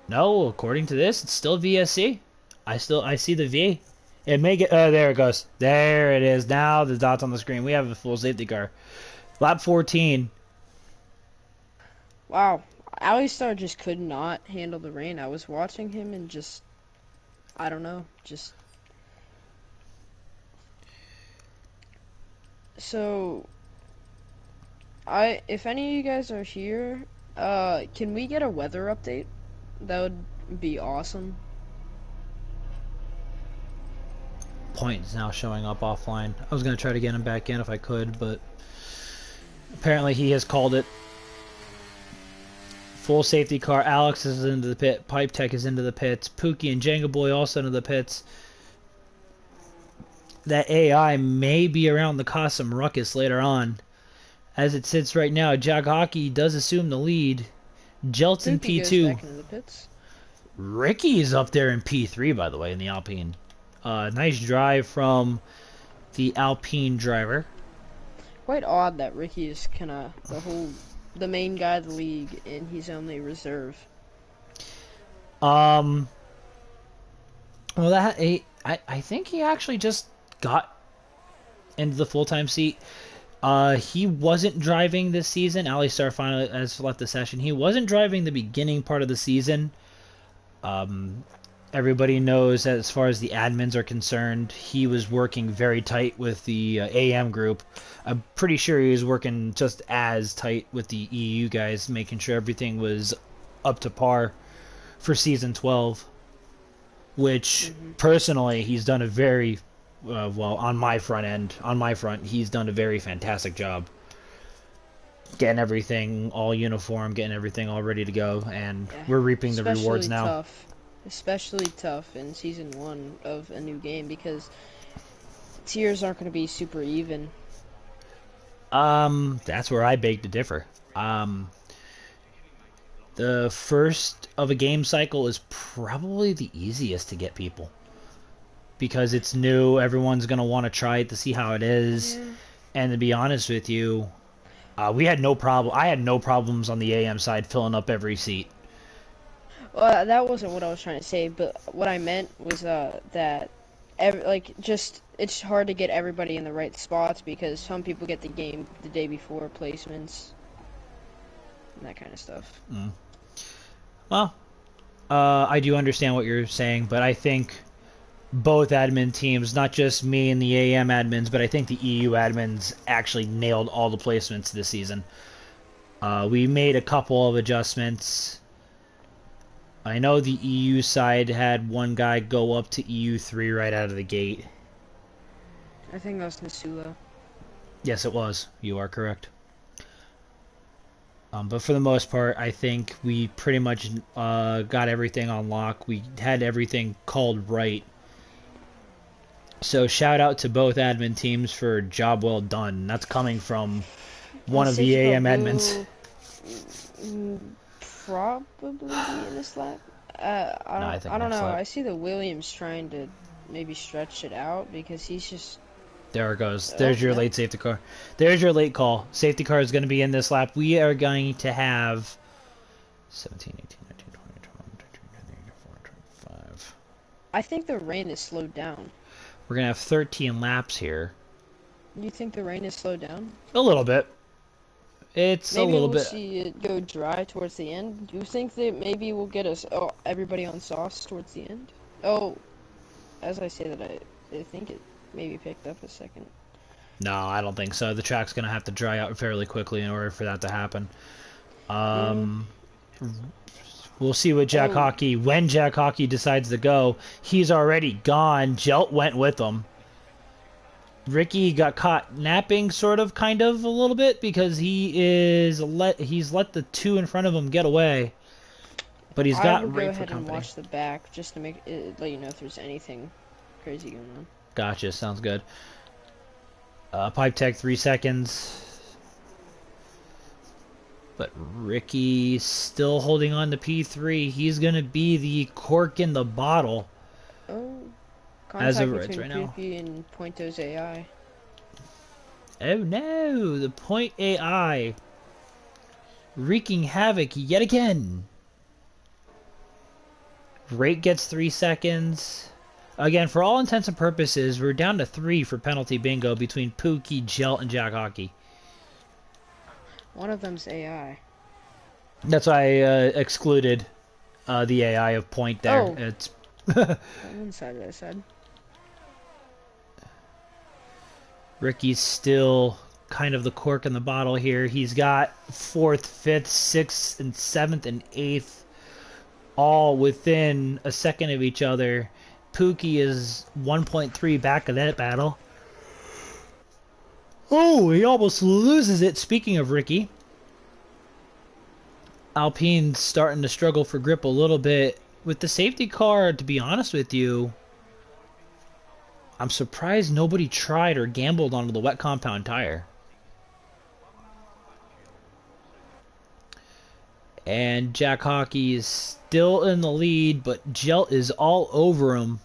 No, according to this, it's still VSC. I see the V. It may get. There it goes. There it is. Now the dots on the screen. We have a full safety car. Lap 14. Wow. Alistar just could not handle the rain. I was watching him and just, I don't know, just so if any of you guys are here, can we get a weather update? That would be awesome. Point is now showing up offline. I was gonna try to get him back in if I could, but apparently he has called it. Full safety car. Alex is into the pit. Pipe Tech is into the pits. Pookie and Jenga Boy also into the pits. That AI may be around to cause some ruckus later on. As it sits right now, Jack Hockey does assume the lead. Jelton Pookie goes P2. back into the pits. Ricky is up there in P3, by the way, in the Alpine. Nice drive from the Alpine driver. Quite odd that Ricky is kinda the main guy of the league and he's only reserve. Well, I think he actually just got into the full-time seat. He wasn't driving this season. Alistar finally has left the session. He wasn't driving the beginning part of the season. Everybody knows that as far as the admins are concerned, he was working very tight with the AM group. I'm pretty sure he was working just as tight with the EU guys, making sure everything was up to par for Season 12. Which, personally, he's done a very, well, on my front, he's done a very fantastic job. Getting everything all uniform, getting everything all ready to go, and we're reaping the rewards now. Especially tough in Season 1 of a new game because tiers aren't going to be super even. That's where I beg to differ. The first of a game cycle is probably the easiest to get people. Because it's new, everyone's going to want to try it to see how it is. Yeah. And to be honest with you, we had no problem. I had no problems on the AM side filling up every seat. Well, that wasn't what I was trying to say, but what I meant was that it's hard to get everybody in the right spots because some people get the game the day before placements and that kind of stuff. Well, I do understand what you're saying, but I think both admin teams, not just me and the AM admins, but I think the EU admins actually nailed all the placements this season. We made a couple of adjustments. I know the EU side had one guy go up to EU3 right out of the gate. I think that was Nasula. Yes, it was. You are correct. But for the most part, I think we pretty much got everything on lock. We had everything called right. So shout out to both admin teams for a job well done. That's coming from one of the AM admins. Probably in this lap. I don't know. I see the Williams trying to maybe stretch it out because he's just. There it goes. There's your late safety car. There's your late call. Safety car is going to be in this lap. We are going to have 17, 18, 19, 20, 21, 22, 23, 24, 25. I think the rain is slowed down. We're going to have 13 laps here. You think the rain is slowed down? A little bit. It's maybe a little we'll bit. See it go dry towards the end. Do you think that maybe we'll get us everybody on sauce towards the end? Oh, as I say that, I think it maybe picked up a second. No, I don't think so. The track's gonna have to dry out fairly quickly in order for that to happen. We'll see what Jack Hockey. When Jack Hockey decides to go, he's already gone. Jelt went with him. Ricky got caught napping, sort of, kind of, a little bit, because he's let the two in front of him get away. But he's got right for company. I would go ahead and watch the back just to let you know if there's anything crazy going on. Gotcha, sounds good. Pipe Tech 3 seconds. But Ricky still holding on to P3. He's gonna be the cork in the bottle. Oh. As of right now. And Pointo's AI. Oh no, the Point AI wreaking havoc yet again. Rate gets 3 seconds. Again, for all intents and purposes, we're down to 3 for penalty bingo between Pookie, Jelt, and Jack Hockey. One of them's AI. That's why I excluded the AI of point there. Oh, It's I'm on side by side. Ricky's still kind of the cork in the bottle here. He's got fourth, fifth, sixth, and seventh and eighth all within a second of each other. Pookie is 1.3 back of that battle. Oh, he almost loses it. Speaking of Ricky, Alpine's starting to struggle for grip a little bit. With the safety car, to be honest with you, I'm surprised nobody tried or gambled onto the wet compound tire. And Jack Hockey is still in the lead, but Jelt is all over him.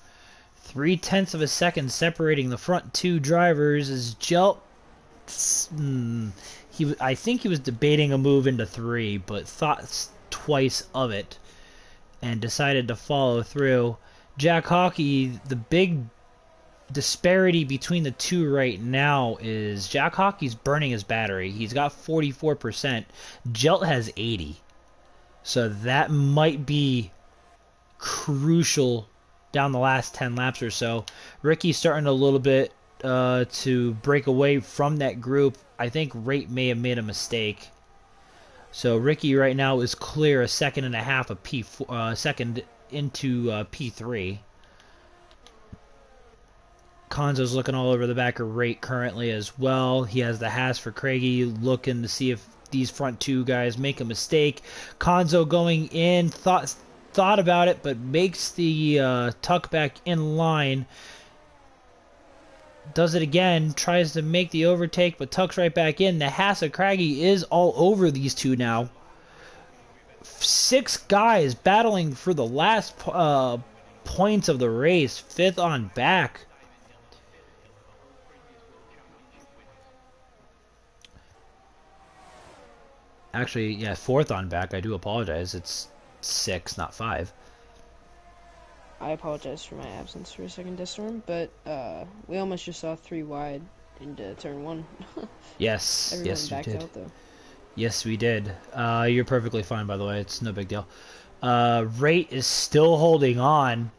0.3 of a second separating the front two drivers as Jelt. I think he was debating a move into three, but thought twice of it and decided to follow through. Jack Hockey, the big disparity between the two right now is Jack Hockey's burning his battery. He's got 44%. Jelt has 80. So that might be crucial down the last 10 laps or so. Ricky's starting a little bit to break away from that group. I think Rate may have made a mistake. So Ricky right now is clear a second and a half of P4, second into P3. Konzo's looking all over the back of Rate currently as well. He has the Haas for Craigie looking to see if these front two guys make a mistake. Konzo going in, thought about it, but makes the tuck back in line. Does it again, tries to make the overtake, but tucks right back in. The Haas of Craigie is all over these two now. 6 guys battling for the last points of the race. 5th on back. Actually, yeah, 4th on back. I do apologize. It's 6, not 5. I apologize for my absence for a second this storm, but we almost just saw 3 wide into turn 1. Yes, Everyone yes, you backed did. out though. Yes, we did. You're perfectly fine, by the way. It's no big deal. Rate is still holding on.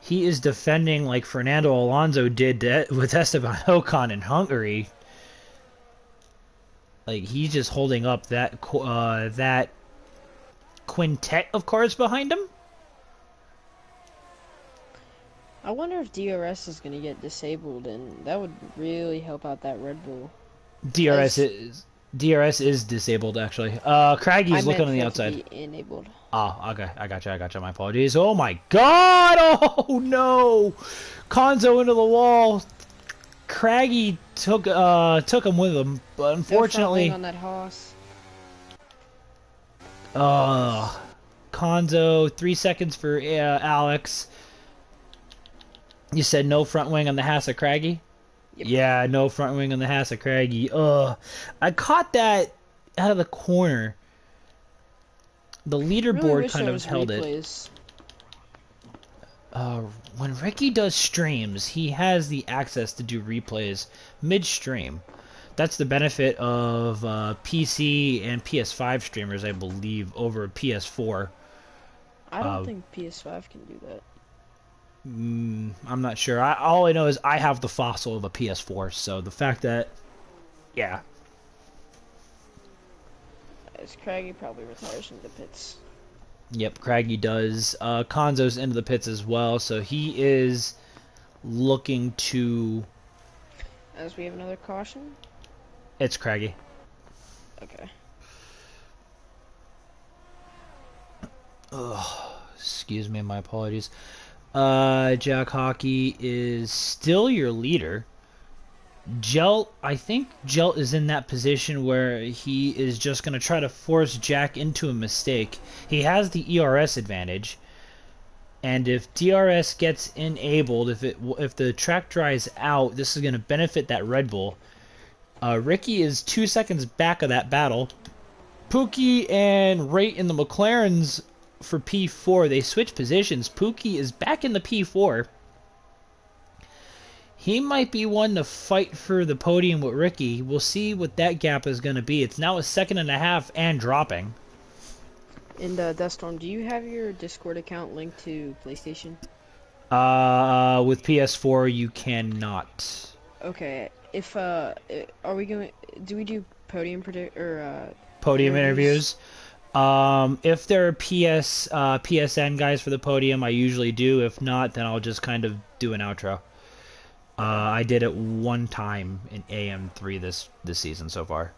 He is defending like Fernando Alonso did with Esteban Ocon in Hungary. Like, he's just holding up that that quintet of cars behind him. I wonder if DRS is going to get disabled, and that would really help out that Red Bull. DRS is disabled actually. Craigie's looking on the outside. To be enabled. Oh, okay. I gotcha. My apologies. Oh my god! Oh no! Konzo into the wall. Craggy took him with him, but unfortunately, on that Haas. Konzo 3 seconds for Alex. You said no front wing on the Haas of Craggy? Yep. Yeah, no front wing on the Haas of Craggy. I caught that out of the corner. The leaderboard kind of held it. When Ricky does streams, he has the access to do replays mid-stream. That's the benefit of PC and PS5 streamers, I believe, over PS4. I don't think PS5 can do that. I'm not sure. All I know is I have the fossil of a PS4, so the fact that, yeah. As Craigie probably retires into the pits. Yep, Craigie does. Konzo's into the pits as well, so he is looking to... As we have another caution? It's Craigie. Okay. Ugh, excuse me, my apologies. Jack Hockey is still your leader. Jelt, I think Jelt is in that position where he is just going to try to force Jack into a mistake. He has the ERS advantage, and if DRS gets enabled, if the track dries out, this is going to benefit that Red Bull. Ricky is 2 seconds back of that battle. Pookie and Rate in the McLarens for P4, they switch positions. Pookie is back in the P4. He might be one to fight for the podium with Ricky. We'll see what that gap is going to be. It's now a second and a half and dropping. And Deathstorm, do you have your Discord account linked to PlayStation? With PS4, you cannot. Okay. If are we going? Do we do podium predict or Podium interviews? interviews. If there are PSN guys for the podium, I usually do. If not, then I'll just kind of do an outro. Okay. I did it one time in AM3 this season so far.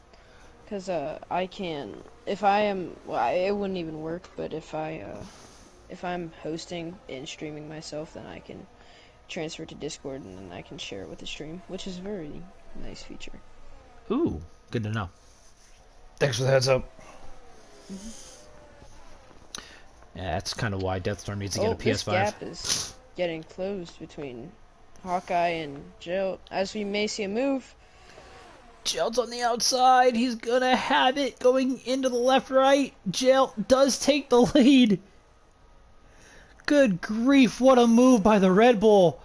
Cause I can if I am it wouldn't even work. But if I'm hosting and streaming myself, then I can transfer to Discord and then I can share it with the stream, which is a very nice feature. Ooh, good to know. Thanks for the heads up. Yeah, that's kind of why Deathstorm needs to get Oh, a this PS5. gap is getting closed between Hawkeye and Jill, as we may see a move. Jelt's on the outside. He's gonna have it going into the left-right. Jelt does take the lead. Good grief, what a move by the Red Bull.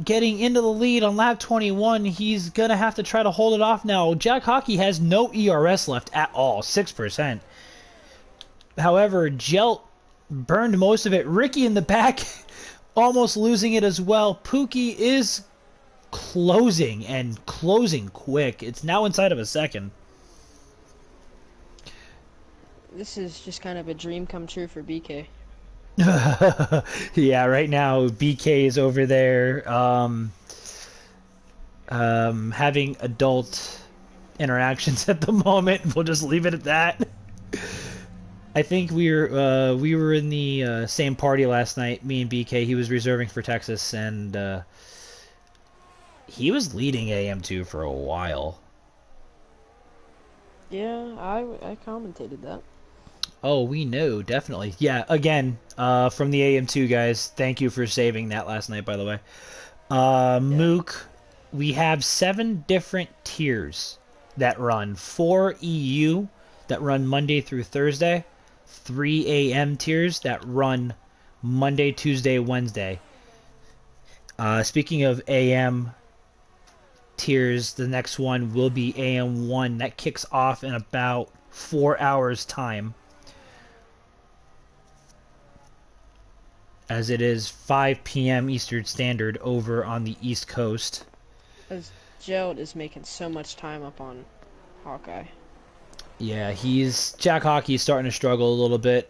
Getting into the lead on lap 21. He's gonna have to try to hold it off now. Jack Hockey has no ERS left at all, 6%. However, Jelt burned most of it. Ricky in the back almost losing it as well. Pookie is closing and closing quick. It's now inside of a second. This is just kind of a dream come true for BK. Yeah, right now BK is over there having adult interactions at the moment. We'll just leave it at that. I think we were in the same party last night, me and BK. He was reserving for Texas, and he was leading AM2 for a while. Yeah, I commentated that. Oh, we know, definitely. Yeah, again, from the AM2 guys, thank you for saving that last night, by the way. Yeah. Mook, we have 7 different tiers that run. 4 EU that run Monday through Thursday. 3 AM tiers that run Monday, Tuesday, Wednesday. Speaking of AM tiers, the next one will be AM1. That kicks off in about 4 hours' time. As it is 5 p.m. Eastern Standard over on the East Coast. As Jill is making so much time up on Hawkeye. Yeah, Jack Hockey's starting to struggle a little bit.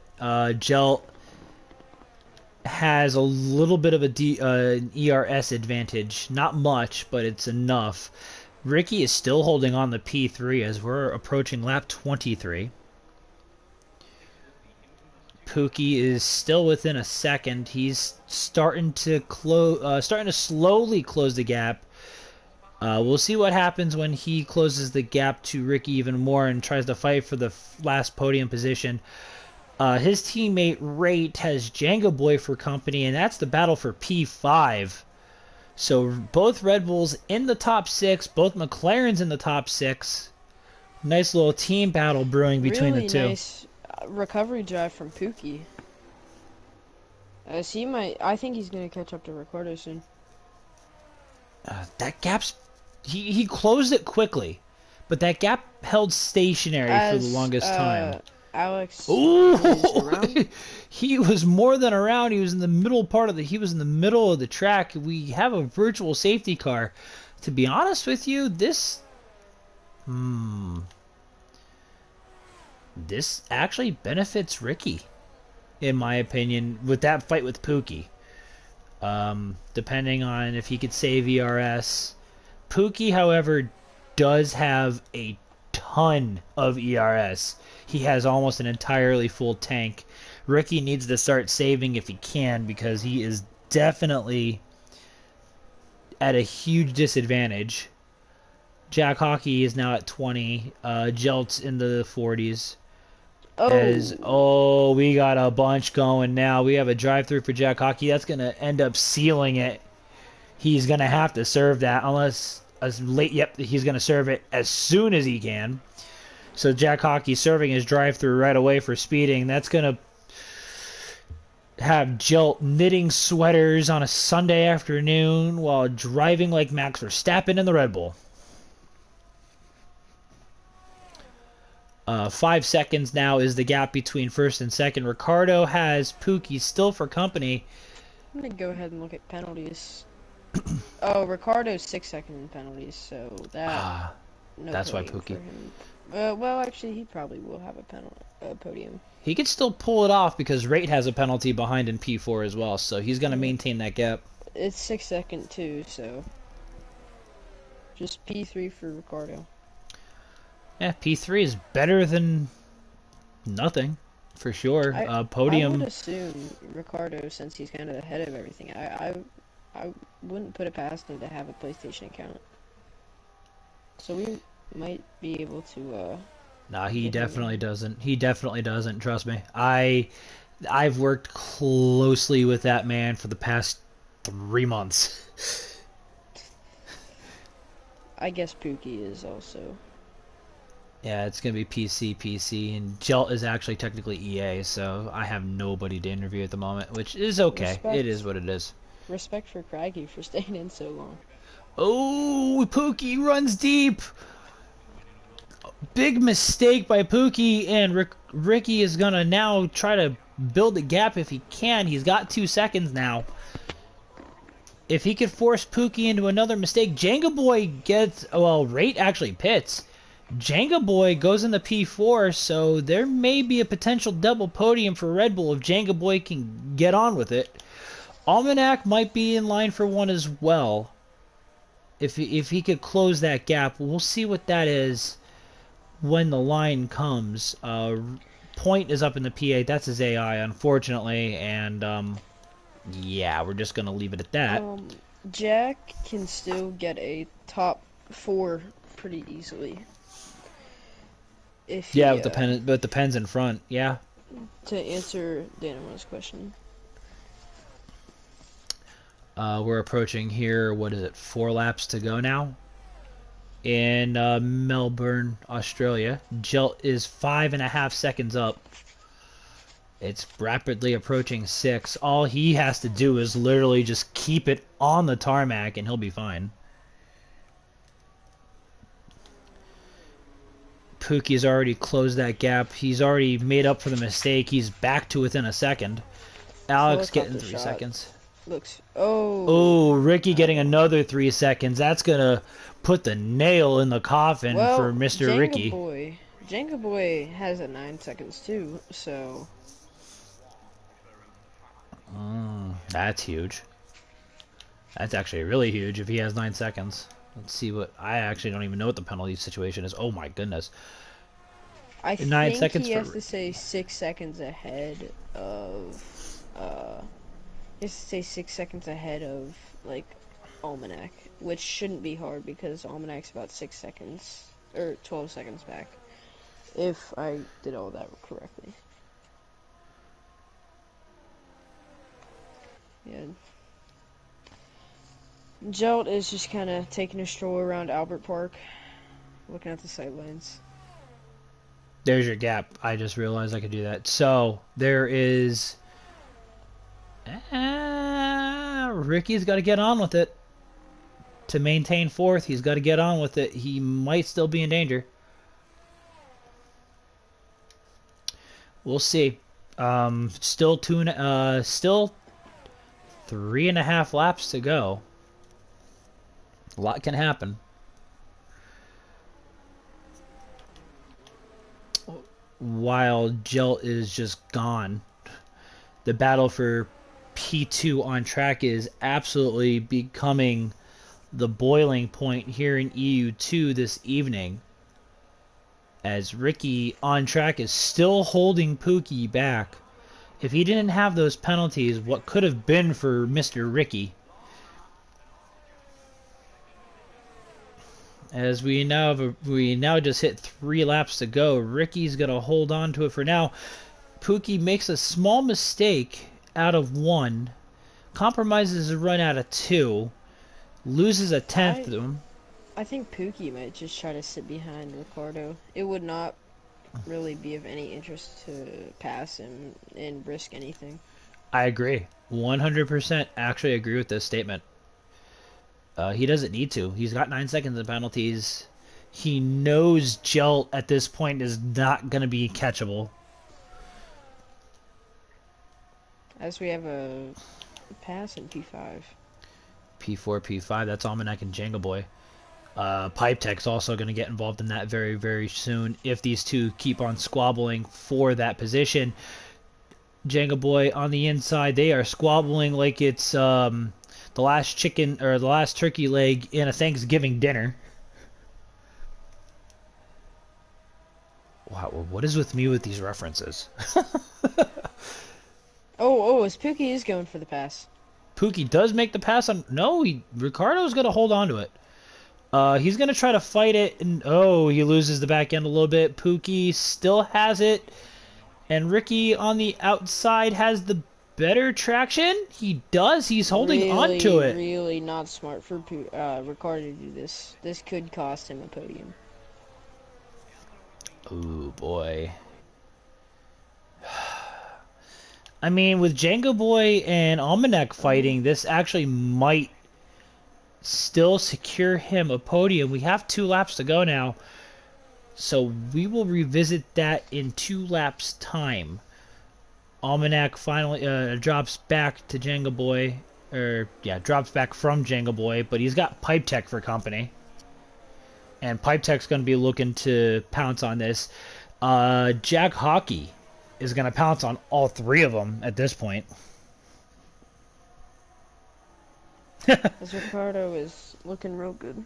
Jelt has a little bit of an ERS advantage. Not much, but it's enough. Ricky is still holding on the P3 as we're approaching lap 23. Pookie is still within a second. He's starting to slowly close the gap. We'll see what happens when he closes the gap to Ricky even more and tries to fight for the last podium position. His teammate Rate has Django Boy for company, and that's the battle for P5. So both Red Bulls in the top 6, both McLarens in the top 6. Nice little team battle brewing between Really the two. nice recovery drive from Pookie. As I think he's gonna catch up to Ricardo soon. That gap's he closed it quickly, but that gap held stationary for the longest time. Alex Ooh, is around. he was more than around. He was in the middle he was in the middle of the track. We have a virtual safety car. To be honest with you, this actually benefits Ricky, in my opinion, with that fight with Pookie. Depending on if he could save ERS. Pookie, however, does have a ton of ERS. He has almost an entirely full tank. Ricky needs to start saving if he can, because he is definitely at a huge disadvantage. Jack Hockey is now at 20. Jelt's in the 40s. We got a bunch going now. We have a drive-through for Jack Hockey. That's going to end up sealing it. He's going to have to serve that he's going to serve it as soon as he can. So Jack Hockey serving his drive-through right away for speeding. That's going to have Jilt knitting sweaters on a Sunday afternoon while driving like Max Verstappen in the Red Bull. 5 seconds now is the gap between first and second. Ricardo has Pookie still for company. I'm gonna go ahead and look at penalties. Oh, Ricardo's 6 second in penalties, so that Ah, no that's why podium for Pookie. him. Well, actually, he probably will have a podium. He could still pull it off because Rate has a penalty behind in P4 as well, so he's going to Yeah. maintain that gap. It's 6 second too, so just P3 for Ricardo. Yeah, P3 is better than nothing, for sure. I would Podium. assume Ricardo, since he's kind of the head of everything, I wouldn't put it past him to have a PlayStation account. So we might be able to Nah, he get him definitely in. doesn't. He definitely doesn't. Trust me. I've worked closely with that man for the past 3 months. I guess Pookie is also. Yeah, it's gonna be PC, and Jelt is actually technically EA, so I have nobody to interview at the moment, which is okay. It is Respect. what it is. Respect for Craggy for staying in so long. Oh, Pookie runs deep. Big mistake by Pookie, and Ricky is gonna now try to build a gap if he can. He's got 2 seconds now. If he could force Pookie into another mistake, Jenga Boy gets, well, Rate actually pits. Jenga Boy goes into P4, so there may be a potential double podium for Red Bull if Jenga Boy can get on with it. Almanac might be in line for one as well. If he could close that gap, we'll see what that is when the line comes. Point is up in the P8. That's his AI, unfortunately, and yeah, we're just gonna leave it at that. Jack can still get a top 4 pretty easily. If Yeah, he, with the pens in front. Yeah. to answer Danamo's question. We're approaching here. What is it? 4 laps to go now in Melbourne, Australia. Jelt is 5.5 seconds up. It's rapidly approaching 6. All he has to do is literally just keep it on the tarmac, and he'll be fine. Pookie's already closed that gap. He's already made up for the mistake. He's back to within a second. Alex getting Helicopter 3 shot. seconds. Looks. Oh. Oh, Ricky getting another 3 seconds. That's gonna put the nail in the coffin for Well, Mr. Ricky. Jenga Boy has a 9 seconds too, so. That's huge. That's actually really huge if he has 9 seconds. Let's see what. I actually don't even know what the penalty situation is. Oh my goodness. I 9 seconds he for. has to say 6 seconds ahead of. He has to say 6 seconds ahead of, like, Almanac, which shouldn't be hard because Almanac's about 6 seconds, or 12 seconds back, if I did all that correctly. Yeah. Jelt is just kind of taking a stroll around Albert Park, looking at the sightlines. There's your gap. I just realized I could do that. So there is. Ricky's got to get on with it. To maintain fourth, he's got to get on with it. He might still be in danger. We'll see. Still still 3.5 laps to go. A lot can happen. While Jelt is just gone. The battle for P2 on track is absolutely becoming the boiling point here in EU2 this evening. As Ricky on track is still holding Pookie back. If he didn't have those penalties, what could have been for Mr. Ricky? As we now just hit 3 laps to go. Ricky's gonna hold on to it for now. Pookie makes a small mistake out of 1, compromises a run out of 2, loses a 10th to him. I think Pookie might just try to sit behind Ricardo. It would not really be of any interest to pass him and risk anything. I agree. 100% actually agree with this statement. He doesn't need to. He's got 9 seconds of penalties. He knows Jelt at this point is not going to be catchable. As we have a pass in P5. P4, P5, that's Almanac and Jenga Boy. Pipe Tech's also going to get involved in that very, very soon if these two keep on squabbling for that position. Jenga Boy on the inside, they are squabbling like it's the last chicken or the last turkey leg in a Thanksgiving dinner. Wow, what is with me with these references? Oh, his Pookie is going for the pass. Pookie does make the pass on. No, Ricardo's going to hold on to it. He's going to try to fight it, and he loses the back end a little bit. Pookie still has it. And Ricky on the outside has the better traction. He does. He's holding on to it. Really not smart for Ricardo to do this. This could cost him a podium. Ooh, boy. I mean, with Jenga Boy and Almanac fighting, this actually might still secure him a podium. We have 2 laps to go now. So we will revisit that in 2 laps time. Almanac finally drops back to Jenga Boy. Drops back from Jenga Boy, but he's got Pipe Tech for company. And Pipe Tech's going to be looking to pounce on this. Jack Hockey is going to pounce on all 3 of them at this point. As Ricardo is looking real good.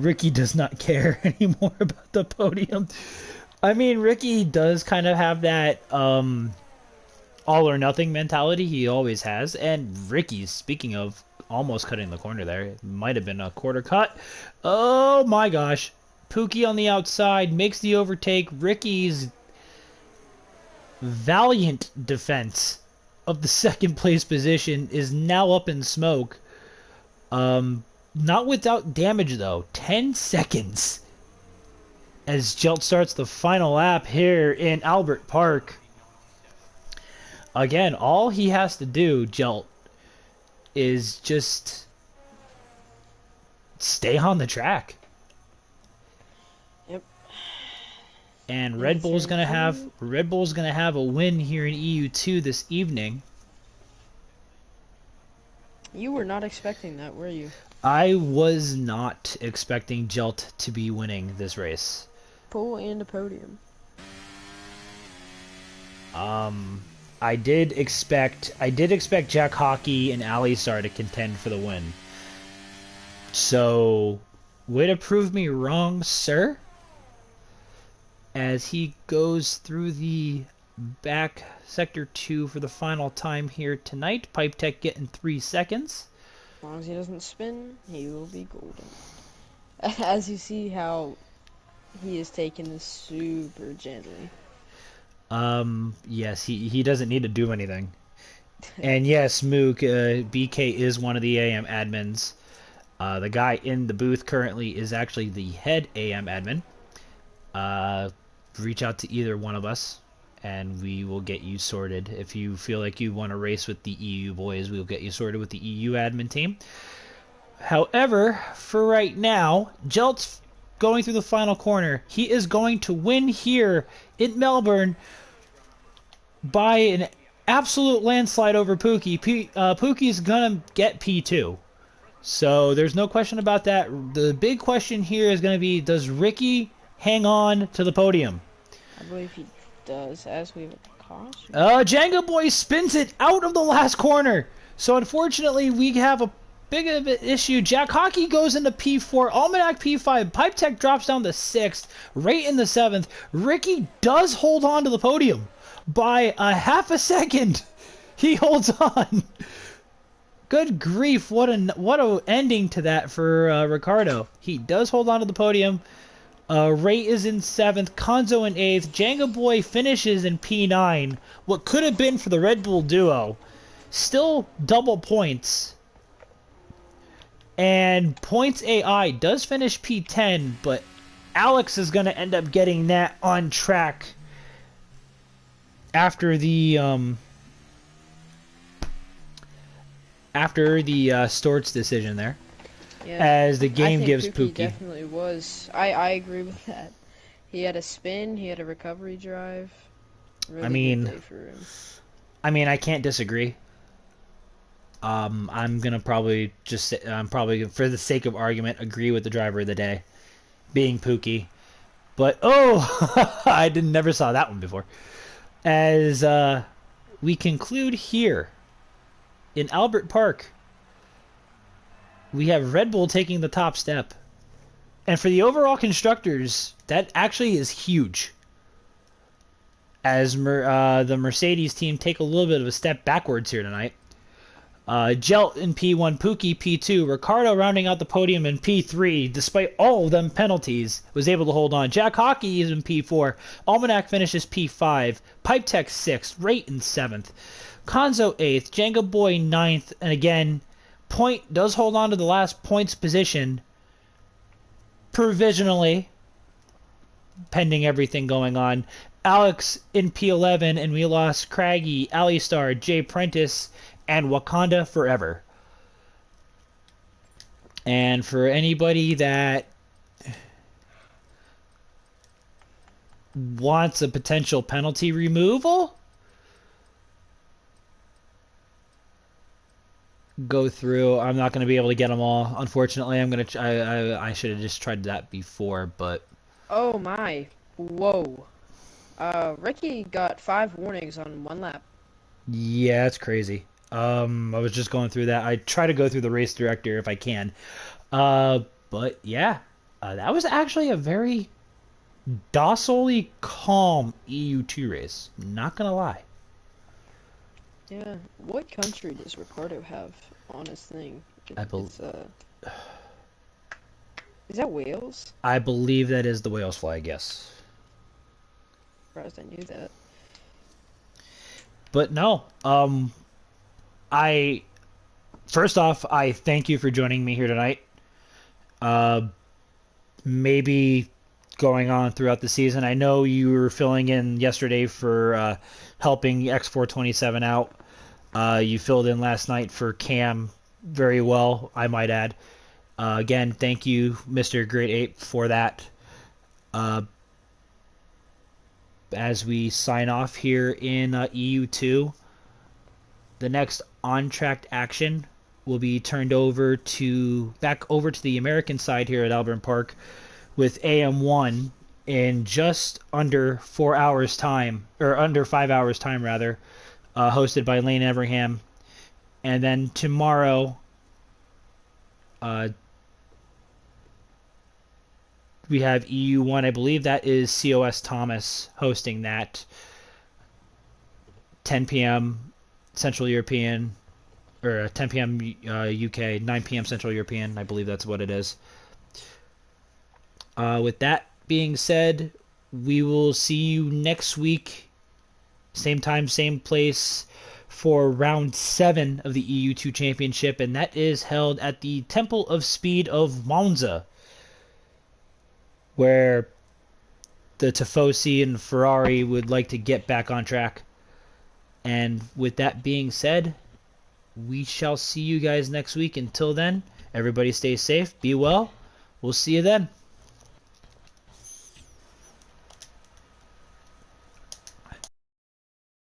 Ricky does not care anymore about the podium. I mean, Ricky does kind of have that all or nothing mentality. He always has. And Ricky, speaking of almost cutting the corner there, it might have been a quarter cut. Oh my gosh. Pookie on the outside makes the overtake. Ricky's valiant defense of the second place position is now up in smoke. Not without damage, though. 10 seconds as Jelt starts the final lap here in Albert Park. Again, all he has to do, Jelt, is just stay on the track. Yep. And Red Bull's gonna have a win here in EU2 this evening. You were not expecting that, were you? I was not expecting Jelt to be winning this race. Pole and a podium. I did expect Jack Hockey and Alistar to contend for the win. So, way to prove me wrong, sir. As he goes through the back sector 2 for the final time here tonight. Pipe Tech getting 3 seconds. As long as he doesn't spin, he will be golden. As you see how he is taking this super gently. Yes, he doesn't need to do anything. And yes, Mook, BK is one of the AM admins. The guy in the booth currently is actually the head AM admin. Reach out to either one of us, and we will get you sorted. If you feel like you want to race with the EU boys, we'll get you sorted with the EU admin team. However, for right now, Jelt's going through the final corner. He is going to win here in Melbourne by an absolute landslide over Pookie. Pookie's gonna get P2. So there's no question about that. The big question here is going to be, does Ricky hang on to the podium? I believe he does, as we have a caution. Jenga Boy spins it out of the last corner. So unfortunately, we have a big of an issue. Jack Hockey goes into P4, Almanac P5, Pipe Tech drops down to 6th, right in the 7th. Ricky does hold on to the podium by a half a second. He holds on. Good grief, what a ending to that for Ricardo. He does hold on to the podium. Ray is in 7th, Konzo in 8th, Jenga Boy finishes in P9. What could have been for the Red Bull duo. Still double points. And Points AI does finish P10, but Alex is going to end up getting that on track after the Storts decision there. Yeah, as the I game think gives Pookie Pookie. definitely was. I agree with that. He had a spin, he had a recovery drive. I Really good mean, day for him. I can't disagree. I'm gonna probably just say, I'm probably for the sake of argument agree with the driver of the day being Pookie. But oh, I didn't never saw that one before. As we conclude here in Albert Park, we have Red Bull taking the top step. And for the overall constructors, that actually is huge. As the Mercedes team take a little bit of a step backwards here tonight. Jelt in P1, Pookie P2, Ricardo rounding out the podium in P3, despite all of them penalties, was able to hold on. Jack Hockey is in P4, Almanac finishes P5, Pipe Tech 6th, Rate in 7th, Konzo 8th, Jenga Boy 9th, and again, Point does hold on to the last points position provisionally, pending everything going on. Alex in P11, and we lost Craggy, Alistar, Jay Prentice, and Wakanda Forever. And for anybody that wants a potential penalty removal, go through. I'm not going to be able to get them all. Unfortunately, I'm going to. I should have just tried that before, but Oh my. Whoa. Ricky got 5 warnings on 1 lap. yeah, it's crazy. I was just going through that. I try to go through the race director if I can. Uh, but yeah, that was actually a very docilely calm EU2 race. Not gonna lie. Yeah. What country does Ricardo have on his thing? I bel It's is that Wales? I believe that is the Wales flag. Yes. Surprised I knew that. But no. I first off, I thank you for joining me here tonight. Uh, maybe going on throughout the season. I know you were filling in yesterday for helping X427 out. You filled in last night for Cam very well, I might add. Again, thank you, Mr. Great Ape, for that. Uh, as we sign off here in EU2, the next on-track action will be turned over to back over to the American side here at Albert Park with AM1 in just under 4 hours time, or under 5 hours time rather, hosted by Lane Everingham. And then tomorrow, we have EU1. I believe that is COS Thomas hosting that. 10 p.m. Central European, or 10 p.m. UK, 9 p.m. Central European. I believe that's what it is. With that being said, we will see you next week, same time, same place, for round 7 of the EU2 Championship, and that is held at the Temple of Speed of Monza, where the Tifosi and Ferrari would like to get back on track. And with that being said, we shall see you guys next week. Until then, everybody stay safe, be well. We'll see you then.